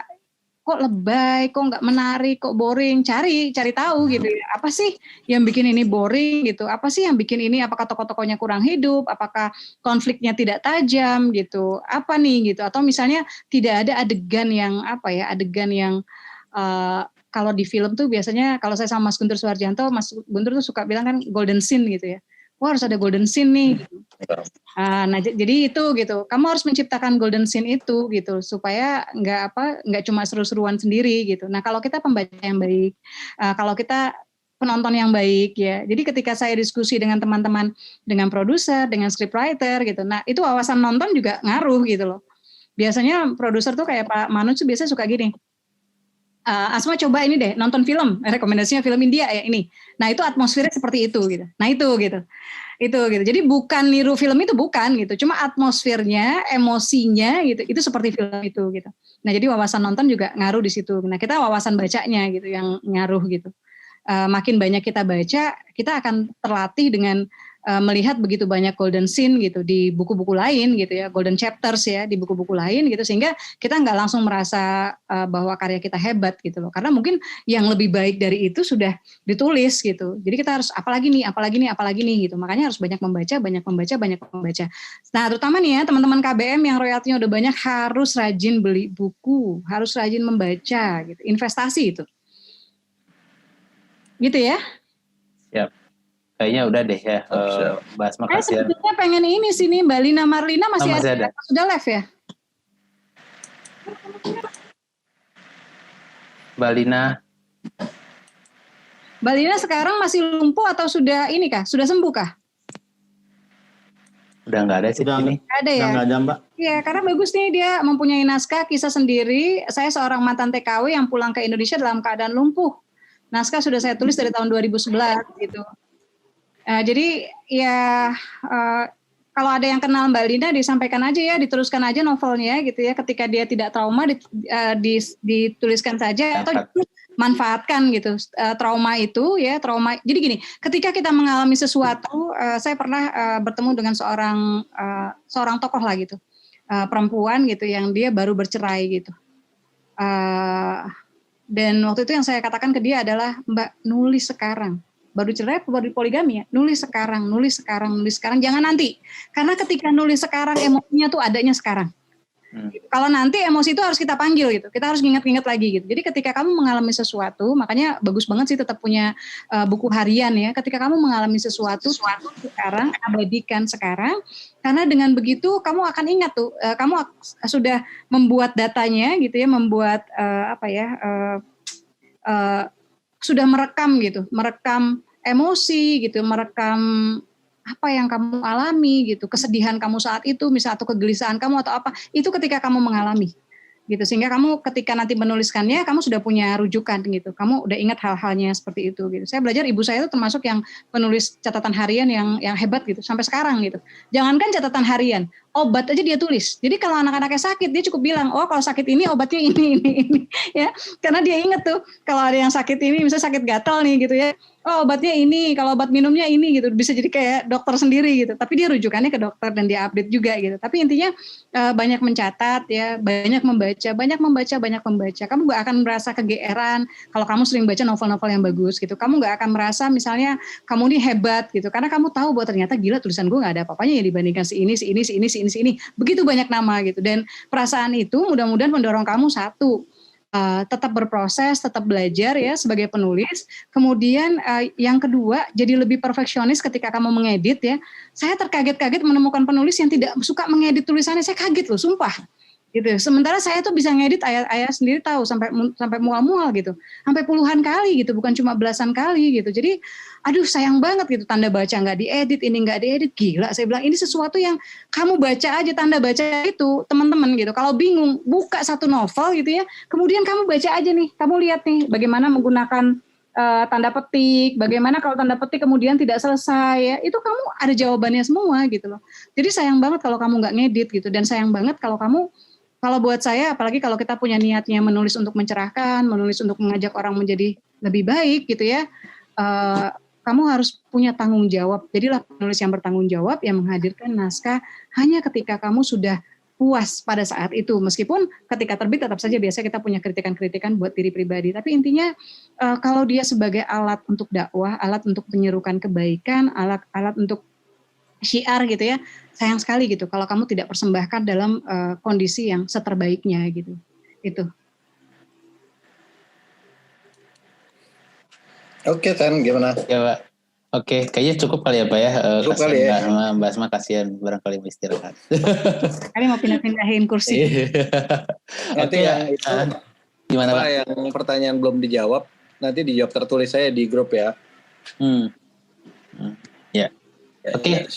kok lebay, kok nggak menarik, kok boring, cari tahu gitu ya. Apa sih yang bikin ini boring gitu? Apa sih yang bikin ini? Apakah tokoh-tokohnya kurang hidup? Apakah konfliknya tidak tajam gitu? Apa nih gitu? Atau misalnya tidak ada adegan yang kalau di film tuh biasanya kalau saya sama Mas Guntur Suharjanto, Mas Guntur tuh suka bilang kan golden scene gitu ya. Wah harus ada golden scene nih. Nah jadi itu gitu. Kamu harus menciptakan golden scene itu gitu supaya nggak cuma seru-seruan sendiri gitu. Nah kalau kita pembaca yang baik, kalau kita penonton yang baik ya. Jadi ketika saya diskusi dengan teman-teman, dengan produser, dengan scriptwriter gitu. Nah itu wawasan nonton juga ngaruh gitu loh. Biasanya produser tuh kayak Pak Manoj tuh biasanya suka gini. Asma coba ini deh nonton film, rekomendasinya film India ya ini. Nah itu atmosfernya seperti itu gitu. Nah itu gitu. Jadi bukan niru film itu bukan gitu. Cuma atmosfernya, emosinya gitu. Itu seperti film itu gitu. Nah jadi wawasan nonton juga ngaruh di situ. Nah kita wawasan bacanya gitu yang ngaruh gitu. Makin banyak kita baca, kita akan terlatih dengan melihat begitu banyak golden scene gitu di buku-buku lain gitu ya, golden chapters ya di buku-buku lain gitu sehingga kita nggak langsung merasa bahwa karya kita hebat gitu loh, karena mungkin yang lebih baik dari itu sudah ditulis gitu. Jadi kita harus apalagi nih gitu. Makanya harus banyak membaca. Nah terutama nih ya teman-teman KBM yang royaltinya udah banyak harus rajin beli buku, harus rajin membaca gitu, investasi itu. Gitu ya. Siap. Kayaknya udah deh ya, bahas makasih ya. Sebetulnya pengen ini sini Mbak Lina Marlina masih ada. Sudah live ya? Mbak Lina sekarang masih lumpuh atau sudah ini kah? Sudah sembuh kah? Udah nggak ada sih ini. Ada ya? Nggak ada Mbak. Iya, karena bagus nih dia mempunyai naskah kisah sendiri. Saya seorang mantan TKW yang pulang ke Indonesia dalam keadaan lumpuh. Naskah sudah saya tulis dari tahun 2011 gitu. Jadi ya kalau ada yang kenal Mbak Lina disampaikan aja ya, diteruskan aja novelnya gitu ya. Ketika dia tidak trauma dituliskan saja atau manfaatkan gitu trauma itu ya trauma. Jadi gini, ketika kita mengalami sesuatu, saya pernah bertemu dengan seorang tokoh lah gitu, perempuan gitu yang dia baru bercerai gitu. Dan waktu itu yang saya katakan ke dia adalah Mbak nulis sekarang. Baru cerai baru poligami ya, nulis sekarang, jangan nanti. Karena ketika nulis sekarang emosinya tuh adanya sekarang. Kalau nanti emosi itu harus kita panggil gitu, kita harus ingat-ingat lagi gitu. Jadi ketika kamu mengalami sesuatu, makanya bagus banget sih tetap punya buku harian ya. Ketika kamu mengalami sesuatu sekarang, abadikan sekarang. Karena dengan begitu kamu akan ingat tuh, kamu sudah membuat datanya gitu ya, membuat sudah merekam gitu, merekam emosi gitu, merekam apa yang kamu alami gitu, kesedihan kamu saat itu, misalnya atau kegelisahan kamu atau apa, itu ketika kamu mengalami gitu, sehingga kamu ketika nanti menuliskannya, kamu sudah punya rujukan gitu, kamu udah ingat hal-halnya seperti itu gitu. Saya belajar ibu saya itu termasuk yang penulis catatan harian yang hebat gitu, sampai sekarang gitu. Jangankan catatan harian, obat aja dia tulis. Jadi kalau anak-anaknya sakit, dia cukup bilang, oh kalau sakit ini obatnya ini ya, karena dia inget tuh kalau ada yang sakit ini, misalnya sakit gatal nih gitu ya, oh obatnya ini, kalau obat minumnya ini gitu, bisa jadi kayak dokter sendiri gitu. Tapi dia rujukannya ke dokter dan dia update juga gitu. Tapi intinya banyak mencatat ya, banyak membaca. Kamu gak akan merasa kegeeran kalau kamu sering baca novel-novel yang bagus gitu. Kamu gak akan merasa misalnya kamu ini hebat gitu, karena kamu tahu bahwa ternyata gila tulisan gue gak ada apa-apanya ya dibandingkan si ini. Begitu banyak nama gitu. Dan perasaan itu mudah-mudahan mendorong kamu satu, tetap berproses, tetap belajar ya sebagai penulis. Kemudian yang kedua, jadi lebih perfeksionis ketika kamu mengedit ya. Saya terkaget-kaget menemukan penulis yang tidak suka mengedit tulisannya. Saya kaget loh, sumpah. Gitu. Sementara saya tuh bisa ngedit, ayah sendiri tahu sampai mual-mual gitu, sampai puluhan kali gitu, bukan cuma belasan kali gitu. Jadi, aduh sayang banget gitu, tanda baca nggak diedit, ini nggak diedit, gila. Saya bilang ini sesuatu yang kamu baca aja tanda baca itu, teman-teman gitu. Kalau bingung, buka satu novel gitu ya, kemudian kamu baca aja nih, kamu lihat nih bagaimana menggunakan tanda petik, bagaimana kalau tanda petik kemudian tidak selesai ya, itu kamu ada jawabannya semua gitu loh. Jadi sayang banget kalau kamu nggak ngedit gitu, dan sayang banget kalau buat saya, apalagi kalau kita punya niatnya menulis untuk mencerahkan, menulis untuk mengajak orang menjadi lebih baik gitu ya, kamu harus punya tanggung jawab. Jadilah penulis yang bertanggung jawab, yang menghadirkan naskah hanya ketika kamu sudah puas pada saat itu. Meskipun ketika terbit tetap saja biasa kita punya kritikan-kritikan buat diri pribadi. Tapi intinya kalau dia sebagai alat untuk dakwah, alat untuk menyerukan kebaikan, alat untuk syiar gitu ya, sayang sekali gitu kalau kamu tidak persembahkan dalam kondisi yang seterbaiknya gitu. Itu. Oke, Tan, gimana? Ya, Pak. Oke, kayaknya cukup kali ya, Pak ya. Cukup kali ya. Mbak Asma kasihan barangkali mau istirahat. Kali mau pindah-pindahin kursi. Nanti yang itu gimana, Pak? Yang pertanyaan belum dijawab, nanti dijawab tertulis saya di grup ya. Ya. Oke,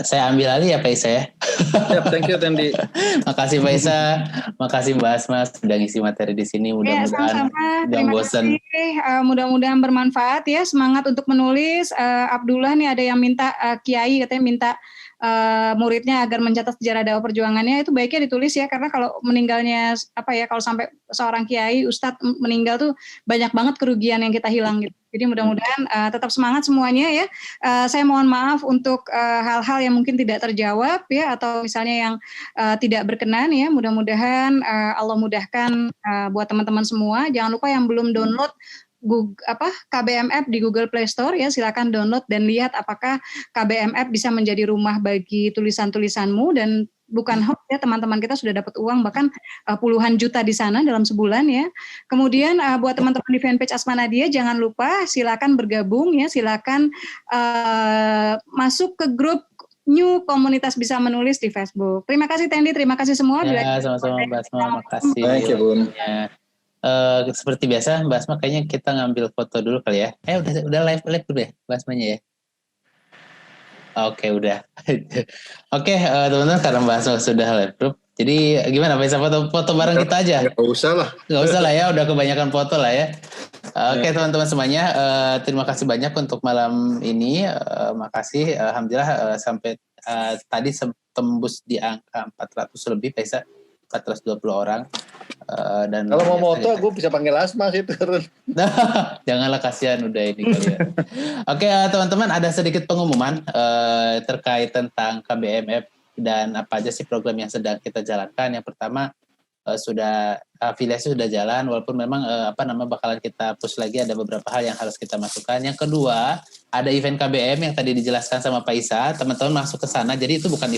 saya ambil alih ya Pak Isa ya. Siap, thank you Tendi. Makasih Pak Isa, makasih Mbak Asma sudah ngisi materi di sini. Mudah-mudahan jangan bosan. Mudah-mudahan bermanfaat ya. Semangat untuk menulis. Abdullah nih ada yang minta Kiai katanya minta muridnya agar mencatat sejarah dakwah perjuangannya, itu baiknya ditulis ya, karena kalau meninggalnya kalau sampai seorang kiai ustadz meninggal tuh banyak banget kerugian yang kita hilang gitu. Jadi mudah-mudahan tetap semangat semuanya ya. Saya mohon maaf untuk hal-hal yang mungkin tidak terjawab ya, atau misalnya yang tidak berkenan ya. Mudah-mudahan Allah mudahkan buat teman-teman semua. Jangan lupa yang belum download KBMF di Google Play Store ya, silakan download dan lihat apakah KBMF bisa menjadi rumah bagi tulisan-tulisanmu, dan bukan hoax ya, teman-teman kita sudah dapat uang bahkan puluhan juta di sana dalam sebulan ya. Kemudian buat teman-teman di fanpage Asma Nadia, jangan lupa silakan bergabung ya, silakan masuk ke grup New Komunitas Bisa Menulis di Facebook. Terima kasih Tendi, terima kasih semua. Ya, sama-sama Mbak Asma, makasih. Thank you, Bun. Seperti biasa Mbak Asma kayaknya kita ngambil foto dulu kali ya. Udah live dulu ya Mbak Asmanya ya. Oke, udah. Oke, teman-teman, karena Mbak Asma sudah live group, jadi gimana bisa foto bareng kita aja? Nggak usah lah ya, udah kebanyakan foto lah ya. Oke, teman-teman semuanya, terima kasih banyak untuk malam ini. Makasih, alhamdulillah sampai tadi tembus di angka 400 lebih, Pak 420 orang. Dan kalau mau moto gue bisa panggil Asma sih turun. Janganlah, kasihan udah ini kali ya. Oke, teman-teman, ada sedikit pengumuman terkait tentang KBMF dan apa aja sih program yang sedang kita jalankan. Yang pertama, sudah afiliasi sudah jalan, walaupun memang bakalan kita push lagi, ada beberapa hal yang harus kita masukkan. Yang kedua, ada event KBM yang tadi dijelaskan sama Pak Isa, teman-teman masuk ke sana. Jadi itu bukan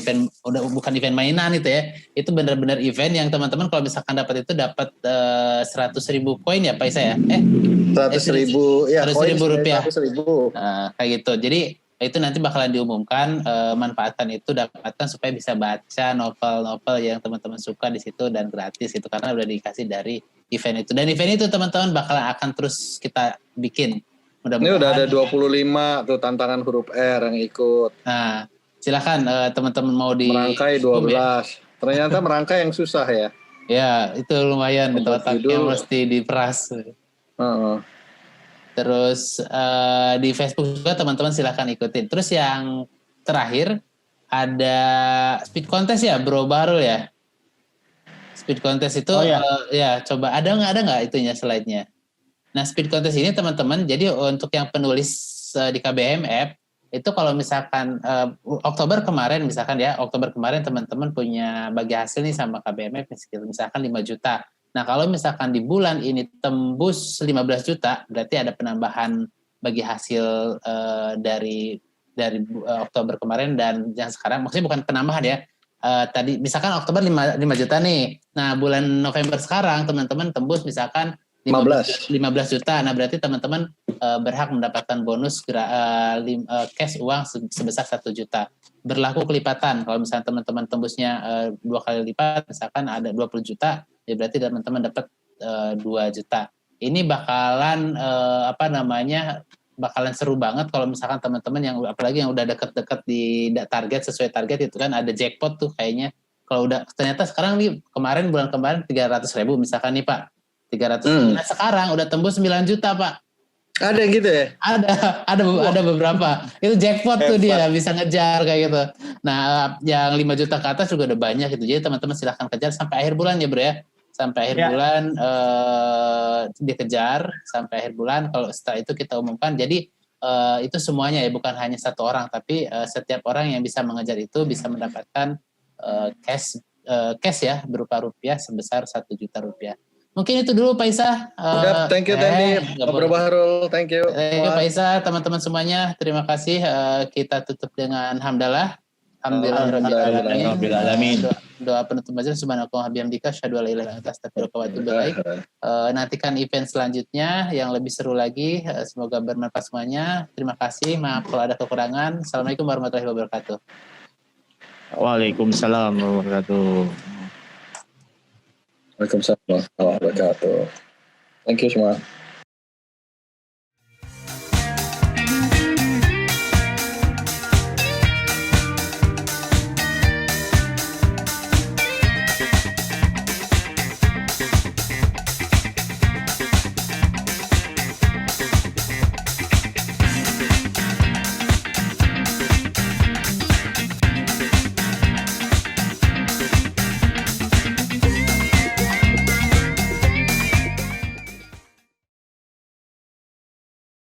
event mainan itu ya. Itu benar-benar event yang teman-teman kalau misalkan dapat itu dapat 100.000 koin ya Pak Isa ya. 100.000 ya, 100.000 rupiah. 100.000. Kayak gitu. Jadi itu nanti bakalan diumumkan, manfaatkan itu, dapatkan supaya bisa baca novel-novel yang teman-teman suka di situ dan gratis itu, karena udah dikasih dari event itu. Dan event itu teman-teman bakalan akan terus kita bikin. Ini udah ada 25 tuh tantangan huruf R yang ikut. Nah, silakan teman-teman mau di merangkai 12. Ya. Ternyata merangkai yang susah ya. Ya, itu lumayan, itu otaknya mesti diperas. Terus di Facebook juga teman-teman silakan ikutin. Terus yang terakhir ada speed contest ya, Bro Bahrul ya. Speed contest itu ya, coba ada nggak itunya slide-nya. Nah, speed contest ini teman-teman, jadi untuk yang penulis di KBMF itu kalau misalkan Oktober kemarin teman-teman punya bagi hasil nih sama KBMF misalkan 5 juta. Nah, kalau misalkan di bulan ini tembus 15 juta, berarti ada penambahan bagi hasil dari Oktober kemarin dan yang sekarang, maksudnya bukan penambahan ya, tadi misalkan Oktober 5 juta nih. Nah, bulan November sekarang teman-teman tembus misalkan 15 juta. Nah, berarti teman-teman berhak mendapatkan bonus cash uang sebesar 1 juta. Berlaku kelipatan. Kalau misalnya teman-teman tembusnya 2 kali lipat, misalkan ada 20 juta, ya berarti teman-teman dapat 2 juta. Ini bakalan bakalan seru banget kalau misalkan teman-teman yang apalagi yang udah deket-deket di target, sesuai target itu kan ada jackpot tuh kayaknya. Kalau udah ternyata sekarang nih bulan kemarin 300.000 misalkan nih Pak, 300. Nah sekarang udah tembus 9 juta Pak. Ada yang gitu ya? Ada beberapa. Itu jackpot tuh dia bisa ngejar kayak gitu. Nah yang 5 juta ke atas juga udah banyak gitu. Jadi teman-teman silahkan kejar sampai akhir bulan ya bro ya. Sampai akhir bulan dikejar sampai akhir bulan. Kalau setelah itu kita umumkan. Jadi itu semuanya ya, bukan hanya satu orang, tapi setiap orang yang bisa mengejar itu bisa mendapatkan cash ya berupa rupiah sebesar 1 juta rupiah. Mungkin itu dulu Pak Isa. Thank you Tani, Bro Bahrul, thank you. Thank you Pak Isa, teman-teman semuanya. Terima kasih. Kita tutup dengan hamdalah. Alhamdulillah. Doa penutup majelis subhanallahi bihamdika asyhadu an la ilaha illa anta astaghfiruka wa atubu ilaik. Nantikan event selanjutnya yang lebih seru lagi. Semoga bermanfaat semuanya. Terima kasih. Maaf kalau ada kekurangan. Assalamualaikum warahmatullahi wabarakatuh. Waalaikumsalam warahmatullahi wabarakatuh. Waalaikumsalam warahmatullahi wabarakatuh. Thank you semua.